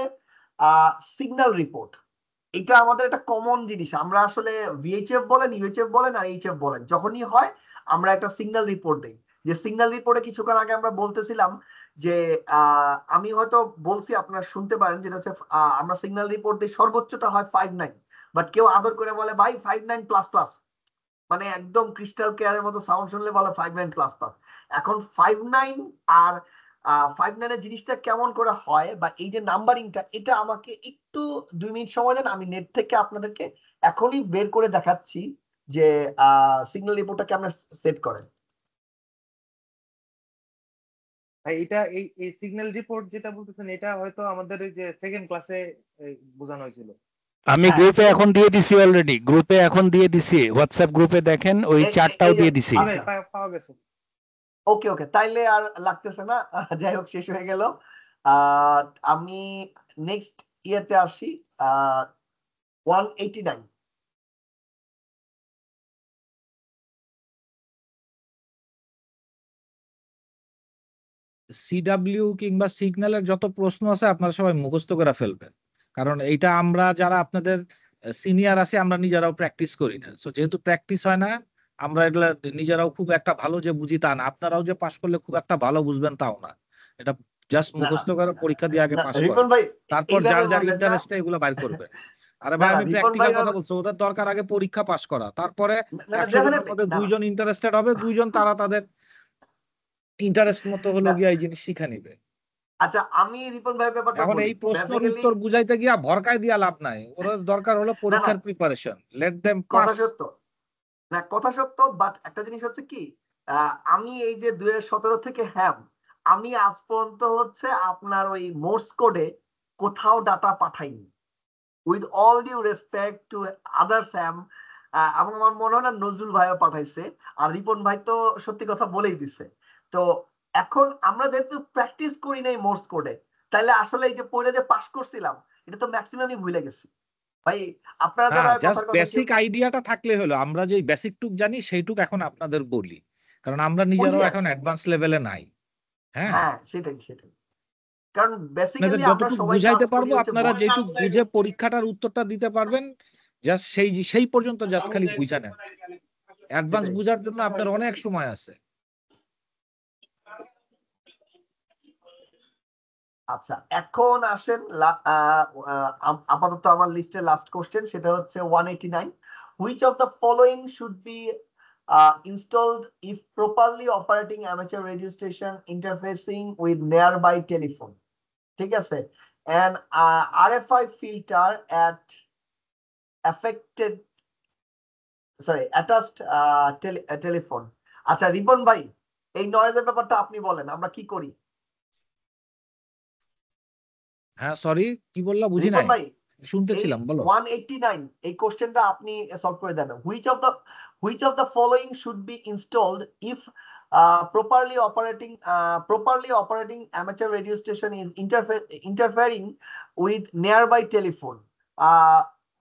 সিগন্যাল রিপোর্ট। এটা আমাদের একটা কমন জিনিস। আমরা আসলে ভিএইচএফ বলেন, ইউএইচএফ বলেন আর এইচএফ বলেন, যখনই হয় আমরা একটা সিগন্যাল রিপোর্ট দেই। যে সিগন্যাল রিপোর্টে কিছুক্ষণ আগে আমরা বলতেছিলাম যে আমি হয়তো বলছি, আপনারা শুনতে পারেন, যেটা হচ্ছে আমরা সিগন্যাল রিপোর্ট দিই, সর্বোচ্চটা হয় 59, বাট কেউ আদর করে বলে ভাই 59 প্লাস প্লাস, মানে একদম ক্রিস্টাল ক্লিয়ারের মতো সাউন্ড শুনলে বলে 59 প্লাস প্লাস। এখন 59 আর 59 এর জিনিসটা কেমন করে হয়, বা এই যে নাম্বারিংটা, এটা আমাকে একটু 2 মিনিট সময় দেন, আমি নেট থেকে আপনাদেরকে এখনই বের করে দেখাচ্ছি যে সিগন্যাল রিপোর্টটা কেমন সেট করে। ভাই এটা এই সিগন্যাল রিপোর্ট যেটা বলতেছেন, এটা হয়তো আমাদের ওই যে সেকেন্ড ক্লাসে বোঝানো হয়েছিল। আমি হ্যাঁ, গ্রুপে এখন দিয়ে দিছি, অলরেডি গ্রুপে এখন দিয়ে দিছি, হোয়াটসঅ্যাপ গ্রুপে দেখেন ওই চারটাও দিয়ে দিছি। জি ভাই, পাওয়া গেছে। ওকে ওকে, তাইলে আর লাগতেছে না। যাই হোক, শেষ হয়ে গেল। আহ আমি নেক্সট ইয়েতে আসি 189। সিডাব্লিউ কিংবা সিগন্যালের যত প্রশ্ন আছে আপনারা সবাই মুখস্থ করে ফেলবেন, কারণ এইটা আমরা যারা আপনাদের সিনিয়র আছে আমরা নিজেরাও প্র্যাকটিস করি না। সো যেহেতু প্র্যাকটিস হয় না, আমরা এগুলা নিজেরাও খুব একটা ভালো যে বুঝি তা না, আপনারাও যে পাশ করলে খুব একটা ভালো বুঝবেন তাও না। এটা জাস্ট না মুখস্থ করে পরীক্ষা দিয়ে আগে না পাশ রিপন করেন, ভাই তারপর এইভাবে যার যার বললেন না। ইন্টারেস্টে এগুলো বাইর করবেন। আরে না ভাই না আমি রিপন প্র্যাকটিক্যাল ভাই কথা বলছি, ওদের দরকার আগে পরীক্ষা পাশ করা, তারপরে না না 100 জনের ডেফিনেটলি মধ্যে না 2 জন ইন্টারেস্টেড হবে, 2 জন তারা তাদের ইন্টারেস্ট মতো হলো না। গিয়ে এই জিনিস শিখে নিবে। আচ্ছা আমি রিপন ভাইয়ের ব্যাপারটা এখন বলি এই প্রশ্নের বেসিক্যালি। উত্তর বুঝাইতে গিয়া ভরকায় দিয়া লাভ নাই, ওর দরকার হলো না না পরীক্ষার প্রিপারেশন, লেট দেম কথা পাস। সত্য, না কথা সত্য, বাট একটা জিনিস হচ্ছে কি আমি এই যে 2017 থেকে আমি আজ পর্যন্ত হচ্ছে আপনার ওই মোর্স কোডে কোথাও ডাটা পাঠাইনি, with all due respect to other Sam. আমার মনে হয় না নজরুল ভাইও পাঠাইছে, আর রিপন ভাই তো সত্যি কথা বলেই দিছে। তো এখন আমরা যেহেতু প্র্যাকটিস করি নাই মোর্স কোডে, তাহলে আসলে এই যে পড়ে যে পাস করছিলাম এটা তো ম্যাক্সিমামই ভুলে গেছি ভাই। আপনারা যারা হ্যাঁ, জাস্ট কথার কথা কেউ বেসিক আইডিয়াটা থাকলে হলো, আমরা যে বেসিক টুক জানি সেইটুক এখন আপনাদের বলি, কারণ আমরা বলি নিজেরাও আর এখন অ্যাডভান্স লেভেলে নাই। হ্যাঁ, হ্যাঁ সেটাই সেটাই, কারণ আপনাদের বেসিক্যালি আমরা যতটুকু সবাই কাজ বুঝাইতে করি পারবো হচ্ছে আপনারা যেটুক বুঝে পরীক্ষাটার উত্তরটা দিতে পারবেন, জাস্ট সেই পর্যন্ত জাস্ট খালি বুঝা নেন। অ্যাডভান্স সেটাই। বুঝার জন্য আপনার অনেক সময় আছে। আচ্ছা এখন আসেন আপাতত আমার লিস্টের লাস্ট কোশ্চেন, সেটা হচ্ছে 189। Which of the following should be installed if properly operating amateur radio station interfacing with nearby telephone? ঠিক আছে, an RFI filter at affected attached telephone। আচ্ছা রিপন ভাই এই নয়েজের ব্যাপারটা আপনি বলেন আমরা কি করি। হ্যাঁ সরি, কি বললা বুঝি রিপন নাই, ভাই এই শুনতেছিলাম বলো। 189 এই কোশ্চেনটা আপনি সলভ করে দেন। which of the following should be installed if properly operating amateur radio station is interfering with nearby telephone?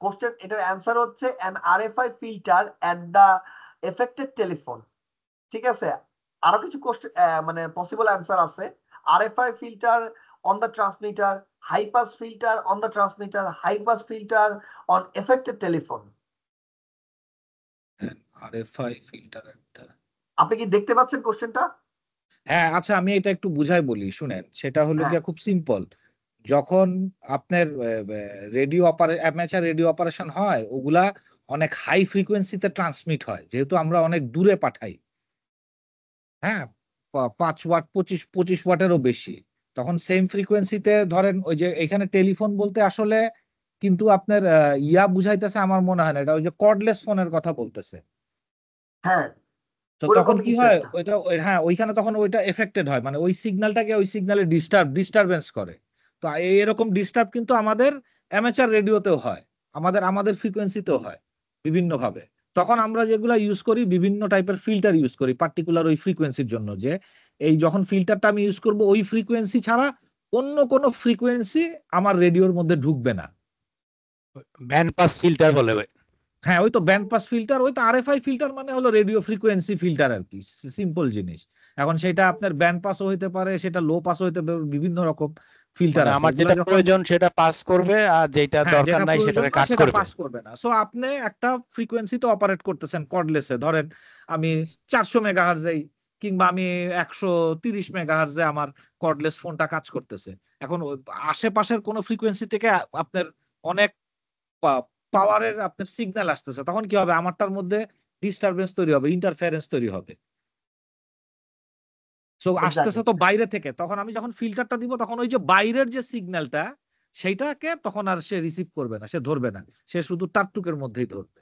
Question এটার অ্যান্সার হচ্ছে an RFI filter at the affected telephone। ঠিক আছে, আরো কিছু কোশ্চেন মানে পসিবল অ্যান্সার আছে। RFI filter on the transmitter, high pass filter on the transmitter, high pass filter on affected telephone। RFI filter, আপনি কি দেখতে পাচ্ছেন কোশ্চেনটা? হ্যাঁ আচ্ছা আমি এটা একটু বুঝাই বলি শুনেন, সেটা হলো হ্যাঁ গিয়া খুব সিম্পল। যখন আপনার অ্যামেচার রেডিও অপারেশন হয়, ওগুলা অনেক হাই ফ্রিকোয়েন্সিতে ট্রান্সমিট হয়, যেহেতু আমরা অনেক দূরে পাঠাই। হ্যাঁ, 5 ওয়াট 25 ওয়াটেরও বেশি, তখন সেম ফ্রিকোয়েন্সিতে ধরেন ওই যে এখানে টেলিফোন বলতে আসলে কিন্তু আপনার ইয়া বুঝাইতেছে আমার মনে হয় না, এটা ওই যে কর্ডলেস ফোনের কথা বলতেছে। হ্যাঁ তো তখন ওরকমই কি কিছু হয়, একটা। হ্যাঁ ওইখানে তখন ওইটা এফেক্টেড হয়, মানে ওই সিগন্যালটাকে ওই সিগন্যালে ডিস্টারবেন্স করে। তো এরকম ডিস্টার্ব কিন্তু আমাদের অ্যামেচার রেডিওতেও হয়, আমাদের ফ্রিকোয়েন্সিতেও হয় বিভিন্ন ভাবে। তখন আমরা যেগুলা ইউজ করি বিভিন্ন টাইপের ফিল্টার ইউজ করি পার্টিকুলার ওই ফ্রিকোয়েন্সির জন্য, যে এই যখন ফিল্টারটা আমি ইউজ করব ওই ফ্রিকোয়েন্সি ছাড়া অন্য কোনো ফ্রিকোয়েন্সি আমার রেডিওর মধ্যে ঢুকবে না। ব্যান্ড পাস ফিল্টার বলে ভাই। হ্যাঁ ওই তো ব্যান্ড পাস ফিল্টার, ওই তো আরএফআই ফিল্টার মানে হলো রেডিও ফ্রিকোয়েন্সি ফিল্টার আর কি, সিম্পল জিনিস। এখন সেটা আপনার ব্যান্ড পাসও হইতে পারে, সেটা লো পাসও হইতে পারে, বিভিন্ন রকম ফিল্টার মানে আছে। আমার এগুলা যেটা যখন প্রয়োজন সেটা পাস করবে, আর যেটা হ্যাঁ দরকার যেটা নাই প্রয়োজন সেটাকে না কাট সেটা করবে। পাস করবে না। সো আপনি একটা ফ্রিকোয়েন্সিতে অপারেট করতেছেন কর্ডলেসে, ধরেন আমি 400 মেগাহার্জেই কিংবা আমি 130 মেগাহার্জে আমার কর্ডলেস ফোনটা কাজ করতেছে। এখন আশেপাশের কোনো ফ্রিকোয়েন্সি থেকে আপনার অনেক পাওয়ারের আপনার সিগন্যাল আসতেছে, তখন কি হবে, আমারটার মধ্যে ডিস্টারবেন্স তৈরি হবে, ইন্টারফারেন্স তৈরি হবে। সো আসতেছে এক্স্যাক্টলি তো বাইরে থেকে, তখন আমি যখন ফিল্টারটা দিব তখন ওই যে বাইরের যে সিগন্যালটা সেইটাকে তখন আর সে রিসিভ করবে না, সে ধরবে না, সে শুধু টাকটুকের মধ্যেই ধরবে।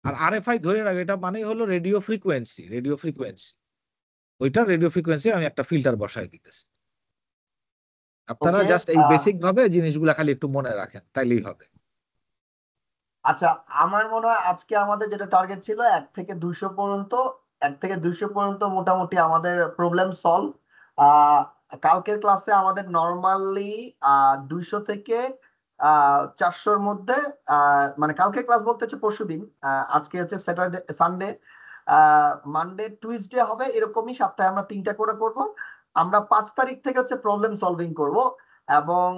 আর আরএফআই ধরে রাখবে, এটা মানে হলো রেডিও ফ্রিকোয়েন্সি ওইটা রেডিও ফ্রিকোয়েন্সি আমি একটা ফিল্টার বসাই দিতেছি। আপনারা ওকে। জাস্ট এই বেসিক ভাবে জিনিসগুলা খালি একটু মনে রাখেন, তাইলেই হবে। আচ্ছা আমার মনে হয় আজকে আমাদের যেটা টার্গেট ছিল 1 থেকে 200 পর্যন্ত মোটামুটি আমাদের প্রবলেম সলভ। কালকের ক্লাসে আমাদের নর্মালি 200 থেকে 400-র মধ্যে, মানে কালকের ক্লাস বলতে হচ্ছে পরশুদিন, আজকে হচ্ছে স্যাটারডে, সানডে, মানডে, টুইসডে হবে, এরকমই সপ্তাহে আমরা 3টা করে করব। আমরা 5 তারিখ থেকে হচ্ছে প্রবলেম সলভিং করব, এবং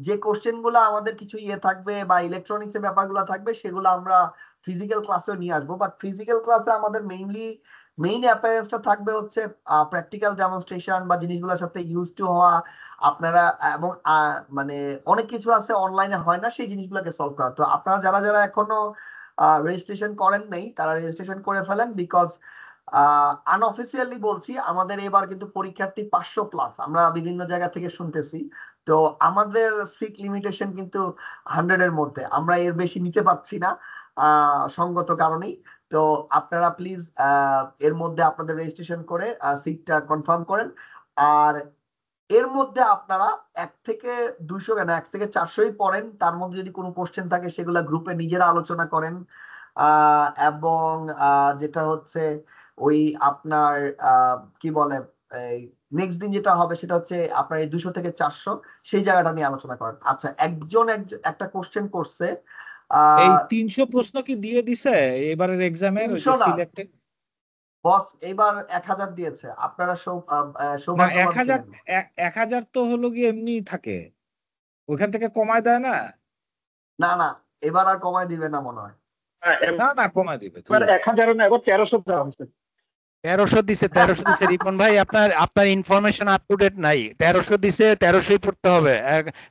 যে কোশ্চেন গুলো আমাদের কিছু থাকবে বা ইলেকট্রনিক্স এর ব্যাপারগুলো থাকবে সেগুলো আমরা ফিজিক্যাল ক্লাসেও নিয়ে আসবো। বাট ফিজিক্যাল ক্লাসে আমাদের মেইন অ্যাপিয়ারেন্সটা থাকবে হচ্ছে প্র্যাকটিক্যাল ডেমনস্ট্রেশন বা জিনিসগুলোর সাথে ইউজ টু হওয়া আপনারা, এবং মানে অনেক কিছু আছে অনলাইনে হয় না, সেই জিনিসগুলোকে সলভ করা। তো আপনারা যারা যারা এখনো রেজিস্ট্রেশন করেন নাই তারা রেজিস্ট্রেশন করে ফেলেন, বিকজ আনঅফিসিয়ালি বলছি আমাদের এবার কিন্তু পরীক্ষার্থী 500+, আমরা বিভিন্ন জায়গা থেকে শুনতেছি। তো আমাদের সিট লিমিটেশন কিন্তু 100-এর মধ্যে, আমরা এর বেশি নিতে পারছি না সঙ্গত কারণেই। তো আপনারা প্লিজ এর মধ্যে আপনাদের রেজিস্ট্রেশন করে সিটটা কনফার্ম করেন। আর এর মধ্যে আপনারা 1 থেকে 200 কেন 1 থেকে 400ই পড়েন, তার মধ্যে যদি কোনো কোশ্চেন থাকে সেগুলো গ্রুপে নিজেরা আলোচনা করেন। এবং যেটা হচ্ছে ওই আপনার কি বলে নেক্সট দিন যেটা হবে সেটা হচ্ছে আপনার এই 200 থেকে 400 সেই জায়গাটা নিয়ে আলোচনা করেন। আচ্ছা, একটা কোশ্চেন করছে এই 300 প্রশ্ন কি দিয়ে দিছে এবারের এক্সামের 300 না সিলেক্টেড? বস, এবার 1000 দিয়েছে, আপনারা না, সৌভাগ্যবান 1000 ছিলেন। 1000 তো হলো গিয়ে এমনি থাকে, ওইখান থেকে কমায় দেয় না? না না, এবার আর কমায় দিবে না মনে হয়। না না, কমায় দিবে। এবার 1000 না, এবার 1300 দেওয়া হয়েছে। 1300 দিছে, 1300 দিছে রিপন ভাই, আপনার ইনফরমেশন আপ টু ডেট নাই। 1300 দিছে, 1300ই পড়তে হবে,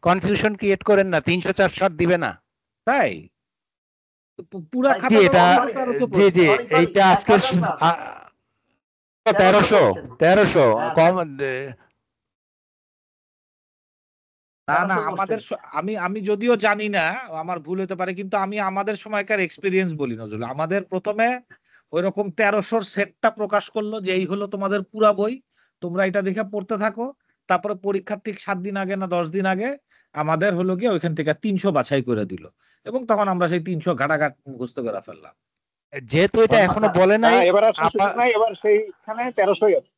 কনফিউশন ক্রিয়েট করেন না, 300 400 দিবে না। তাই তো পুরা তাই জি, কি? খাতাটা এটা 1300 জি প্রশ্ন? জি, সরি এইটা আজকে 1000 না, 1300 বলছেন। 1300 হ্যাঁ, কম। না না, 1300 আমাদের কোশ্চেন। আমি যদিও জানি না, আমার ভুল হতে পারে, কিন্তু আমি আমাদের সময়কার এক্সপিরিয়েন্স বলি নজরুল। আমাদের প্রথমে ওইরকম 1300-র সেটটা প্রকাশ করলো যে এই হলো তোমাদের পুরা বই, তোমরা এটা দেখে পড়তে থাকো। তারপরে পরীক্ষার ঠিক 7 দিন আগে না 10 দিন আগে আমাদের হলো গিয়ে ওইখান থেকে 300 বাছাই করে দিল, এবং তখন আমরা সেই 300 ঘাটাঘাট মুখস্থ করে ফেললাম। যেহেতু এটা এখনো আচ্ছা, বলে নাই, এবার আর সুযোগ নাই, এবার সেইখানে 1300 আছে।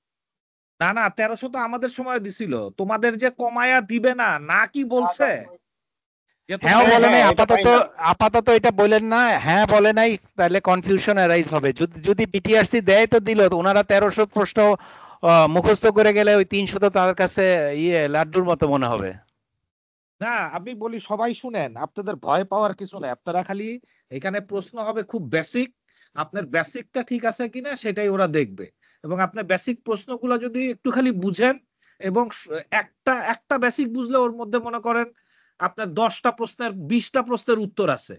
না না, 1300 তো আমাদের সময় দিছিল, তোমাদের যে কমায়া দিবে না না কি বলছে যে হ্যাঁ তোমাদের বলে নাই, এটা আপাতত এটা বলেন না, হ্যাঁ বলে নাই, তাহলে কনফিউশন অ্যারাইজ হবে। যদি বিটিআরসি দেয় তো দিল, তো ওনারা 1300 প্রশ্ন মুখস্থ করে গেলে ওই 300 তো তার কাছে লাড্ডুর মতো মনে হবে। না, আমি বলি সবাই শুনেন, আপনাদের ভয় পাওয়ার কিছু নাই। আপনারা খালি এখানে প্রশ্ন হবে খুব বেসিক, আপনার বেসিকটা ঠিক আছে কিনা সেটাই ওরা দেখবে, এবং আপনার বেসিক প্রশ্নগুলো যদি একটু খালি বুঝেন, এবং একটা একটা বেসিক বুঝলে ওর মধ্যে মনে করেন আপনার 10টা প্রশ্নের 20টা প্রশ্নের উত্তর আছে,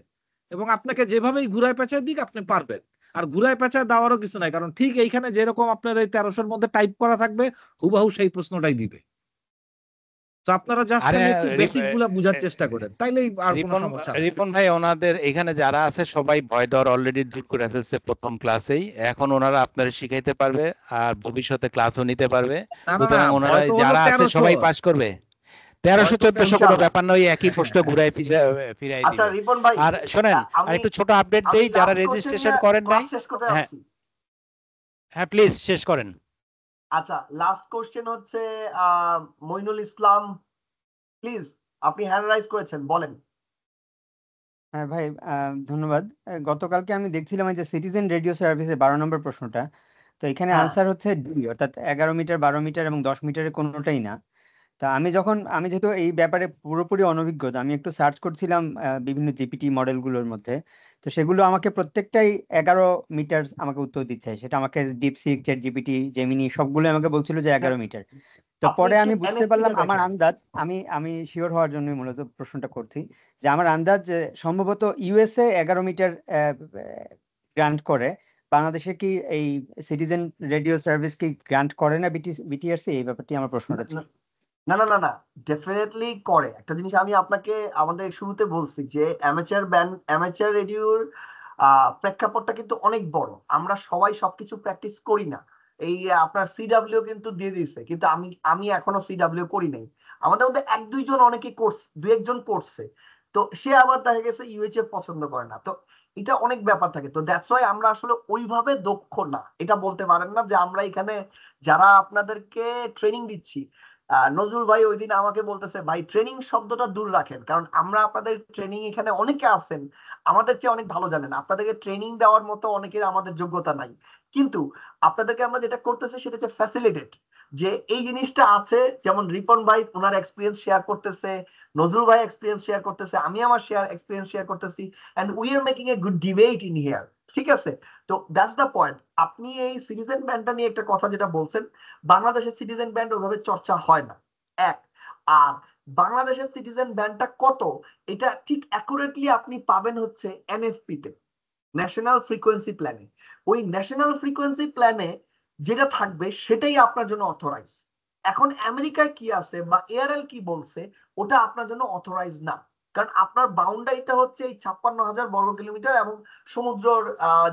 এবং আপনাকে যেভাবেই ঘুরায় পেঁচায় দিক আপনি পারবেন। আর ঘুরায় পেঁচায় দেওয়ারও কিছু নাই, কারণ ঠিক এইখানে যেরকম আপনার এই 1300-র মধ্যে টাইপ করা থাকবে হুবহু সেই প্রশ্নটাই দিবে। তো আপনারা জাস্ট আরে খালি একটু বেসিক গুলা বুঝার চেষ্টা করেন, তাইলেই আর কোনো রিপন সমস্যা নেই। রিপন ভাই, ওনাদের এখানে যারা আছে সবাই ভয় ডর অলরেডি দূর করে ফেলছে প্রথম ক্লাসেই। এখন ওনারা আপনারা শিখাইতে পারবে আর ভবিষ্যতে ক্লাসও নিতে পারবে, না না না, সুতরাং ওনারা ভয় তো হলো যারা আছে 1300, সবাই পাস করবে। 1300 1400 কোনো ইনশাআল্লাহ। ব্যাপার নয়, একই প্রশ্ন ঘুরাই ফিরাই আচ্ছা দিবে। রিপন ভাই, আর শোনেন, আর আমি একটু ছোট আপডেট আমি দেই, যারা লাস্ট কোশ্চেন রেজিস্ট্রেশন নিয়ে করেন নাই। ক্লাস শেষ করতে হ্যাঁ যাচ্ছি। হ্যাঁ, প্লিজ শেষ করেন। আচ্ছা, লাস্ট কোশ্চেন হচ্ছে মইনুল ইসলাম, প্লিজ, আপনি হ্যান্ড রাইজ করেছেন, বলেন। হ্যাঁ ভাই, ধন্যবাদ। গতকালকে আমি দেখছিলাম এই যে সিটিজেন রেডিও সার্ভিসে 12 নম্বর প্রশ্নটা। তো এখানে হ্যাঁ, আনসার হচ্ছে ডি, অর্থাৎ 11 মিটার, 12 মিটার এবং 10 মিটারের কোনোটাই না। তা আমি যেহেতু এই ব্যাপারে পুরোপুরি অনভিজ্ঞ, তো আমি একটু সার্চ করছিলাম বিভিন্ন জিপিটি মডেলগুলোর মধ্যে। তো সেগুলো আমাকে প্রত্যেকটাই 11 মিটার আমাকে উত্তর দিচ্ছে। সেটা আমাকে ডিপসিক, চ্যাট জিপিটি, জেমিনি সবগুলো আমাকে বলছিল যে 11 মিটার। তো আপনি পরে একটু আমি বুঝতে NFP পারলাম, টা আমার দেখেন। আন্দাজ, আমি শিওর হওয়ার জন্যই মূলত প্রশ্নটা করছি, যে আমার আন্দাজ যে সম্ভবত ইউএসএ 11 মিটার গ্রান্ট করে। বাংলাদেশে কি এই সিটিজেন রেডিও সার্ভিস কি গ্রান্ট করে না বিটিআরসি? এই ব্যাপারটি আমার প্রশ্নটা ছিল। না না না না, ডেফিনেটলি করে। একটা জিনিস আমি আপনাকে আমাদের শুরুতে বলছি যে অ্যামেচার রেডিওর প্রেক্ষাপটটা কিন্তু অনেক বড়, আমরা সবাই সবকিছু প্র্যাকটিস করি না। এই আপনার সিডাব্লিউ কিন্তু দিয়ে দিয়েছে, কিন্তু আমি এখনো সিডাব্লিউ করি নাই। আমাদের মধ্যে 1-2 জন অনেকে করছে, 2-1 জন করছে, তো সে আবার দেখা গেছে ইউএইচএফ পছন্দ করে না। তো এটা অনেক ব্যাপার থাকে, তো দ্যাটস ওয়াই আমরা আসলে ওইভাবে দক্ষ না। এটা বলতে পারেন না যে আমরা এখানে যারা আপনাদেরকে ট্রেনিং দিচ্ছি নজরুল ভাই ওই দিন আমাকে বলতেছে ভাই ট্রেনিং শব্দটা দূর রাখেন, কারণ আমরা আপনাদের ট্রেনিং এখানে অনেকে আছেন আমাদের চেয়ে অনেক ভালো জানেন, আপনাদেরকে ট্রেনিং দেওয়ার মতো অনেকের আমাদের যোগ্যতা নাই, কিন্তু আপনাদেরকে আমরা যেটা করতেছি সেটা হচ্ছে ফ্যাসিলিটেট, যে এই জিনিসটা আছে, যেমন রিপন ভাই ওনার এক্সপিরিয়েন্স শেয়ার করতেছে, নজরুল ভাই এক্সপিরিয়েন্স শেয়ার করতেছে, আমি আমার এক্সপিরিয়েন্স শেয়ার করতেছি, and we are making a good debate in here. ঠিক আছে, তো দ্যাটস দ্য পয়েন্ট। আপনি এই সিটিজেন ব্যান্ডটা নিয়ে একটা কথা যেটা বলছেন, বাংলাদেশের সিটিজেন ব্যান্ড ওইভাবে চর্চা হয় না, এক। আর বাংলাদেশের সিটিজেন ব্যান্ডটা কত, এটা ঠিক অ্যাকুরেটলি আপনি পাবেন হচ্ছে এনএফপি তে, ন্যাশনাল ফ্রিকোয়েন্সি প্ল্যানে। ওই ন্যাশনাল ফ্রিকোয়েন্সি প্ল্যানে যেটা থাকবে সেটাই আপনার জন্য অথরাইজ। এখন আমেরিকায় কি আছে বা এআরএল কি বলছে ওটা আপনার জন্য অথরাইজ না, কারণ আপনার বাউন্ডারিটা হচ্ছে এই 56,000 বর্গ কিলোমিটার এবং সমুদ্রের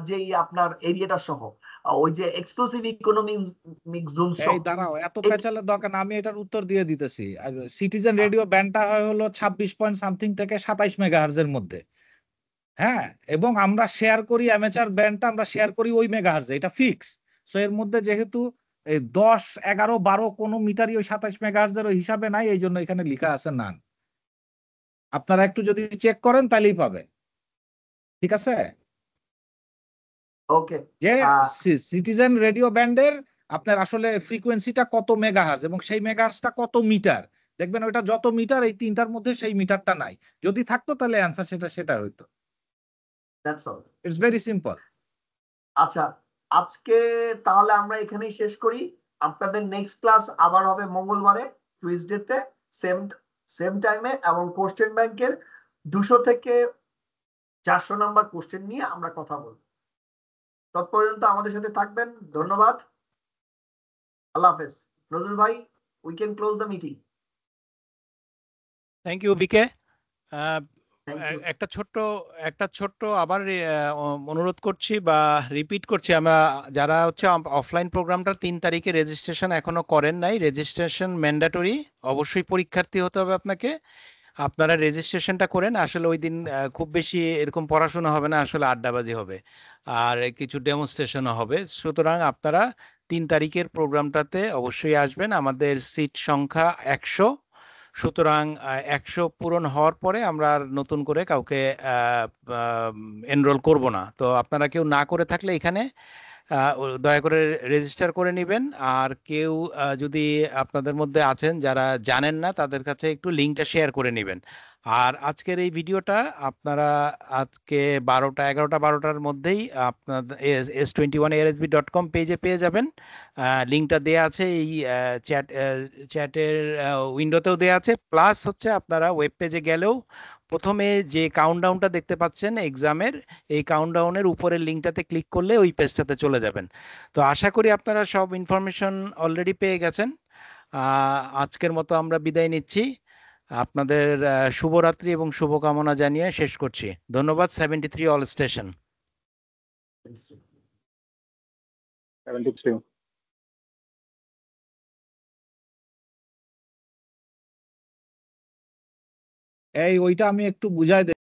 যেই আপনার এরিয়াটা সহ, ওই যে এক্সক্লুসিভ ইকোনমিক জোন সহ। এই দাঁড়াও, এত পেঁচালের দরকার না, আমি এটার উত্তর দিয়ে দিতেছি। সিটিজেন রেডিও ব্যান্ডটা হয় হলো 26 পয়েন্ট সামথিং থেকে 27 মেগাহার্জের মধ্যে। হ্যাঁ, এবং আমরা শেয়ার করি অ্যামেচার ব্যান্ডটা, আমরা শেয়ার করি ওই মেগাহার্জে, এটা ফিক্স। সো এর মধ্যে যেহেতু এই 10, 11, 12 কোনো মিটারই ওই 27 মেগাহার্জের ওই হিসাবে নাই, এই জন্য এখানে লেখা আছে নান। আপনারা একটু যদি চেক করেন তাহলেই পাবেন। ঠিক আছে, ওকে, যে সিটিজেন রেডিও ব্যান্ডের আপনার আসলে ফ্রিকোয়েন্সিটা কত মেগাহার্জ এবং সেই মেগাহার্জটা কত মিটার, দেখবেন ওইটা যত মিটার এই তিনটার মধ্যে সেই মিটারটা নাই। যদি থাকতো তাহলে অ্যান্সার সেটা হইতো। That's all. It's very simple. আচ্ছা, আজকে তাহলে আমরা এখানেই শেষ করি। আপনাদের নেক্সট ক্লাস আবার হবে মঙ্গলবারে, টুইসডেতে, সেম সেম টাইমে, এবং কোশ্চেন ব্যাংকের 200 থেকে 400 নাম্বার কোশ্চেন নিয়ে আমরা কথা বলবো। তৎপর্যন্ত আমাদের সাথে থাকবেন, ধন্যবাদ, আল্লাহ হাফেজ। নজরুল ভাই, we can close the meeting. Thank you BK. Thank you. একটা ছোট্ট আবার অনুরোধ করছি বা রিপিট করছি, আমরা যারা হচ্ছে অফলাইন প্রোগ্রামটা 3 তারিখে রেজিস্ট্রেশন এখনো করেন নাই, রেজিস্ট্রেশন ম্যান্ডেটরি, অবশ্যই পরীক্ষার্থী হতে হবে আপনাকে। আপনারা রেজিস্ট্রেশনটা করেন, আসলে ওই দিন খুব বেশি এরকম পড়াশোনা হবে না, আসলে আড্ডাবাজি হবে আর কিছু ডেমনস্ট্রেশনও হবে। সুতরাং আপনারা 3 তারিখের প্রোগ্রামটাতে অবশ্যই আসবেন। আমাদের সিট সংখ্যা 100, সুতরাং 100 পূরণ হওয়ার পরে আমরা আর নতুন করে কাউকে এনরোল করব না। তো আপনারা কেউ না করে থাকলে এখানে দয়া করে রেজিস্টার করে নেবেন। আর কেউ যদি আপনাদের মধ্যে আছেন যারা জানেন না, তাদের কাছে একটু লিঙ্কটা শেয়ার করে নেবেন। আর আজকের এই ভিডিওটা আপনারা আজকে 11টার মধ্যেই আপনাদের s21arsb.com পেজে পেয়ে যাবেন। লিঙ্কটা দেয়া আছে এই চ্যাটের উইন্ডোতেও দেয়া আছে, প্লাস হচ্ছে আপনারা ওয়েব পেজে গেলেও প্রথমে যে কাউন্টডাউনটা দেখতে পাচ্ছেন এক্সামের, এই কাউন্টডাউনের উপরের লিঙ্কটাতে ক্লিক করলে ওই পেজটাতে চলে যাবেন। তো আশা করি আপনারা সব ইনফরমেশন অলরেডি পেয়ে গেছেন। আজকের মতো আমরা বিদায় নিচ্ছি। আপনাদের শুভরাত্রি এবং শুভকামনা জানিয়ে শেষ করছি। ধন্যবাদ। 73 অল স্টেশন। 73। এই ওইটা আমি একটু বুঝাই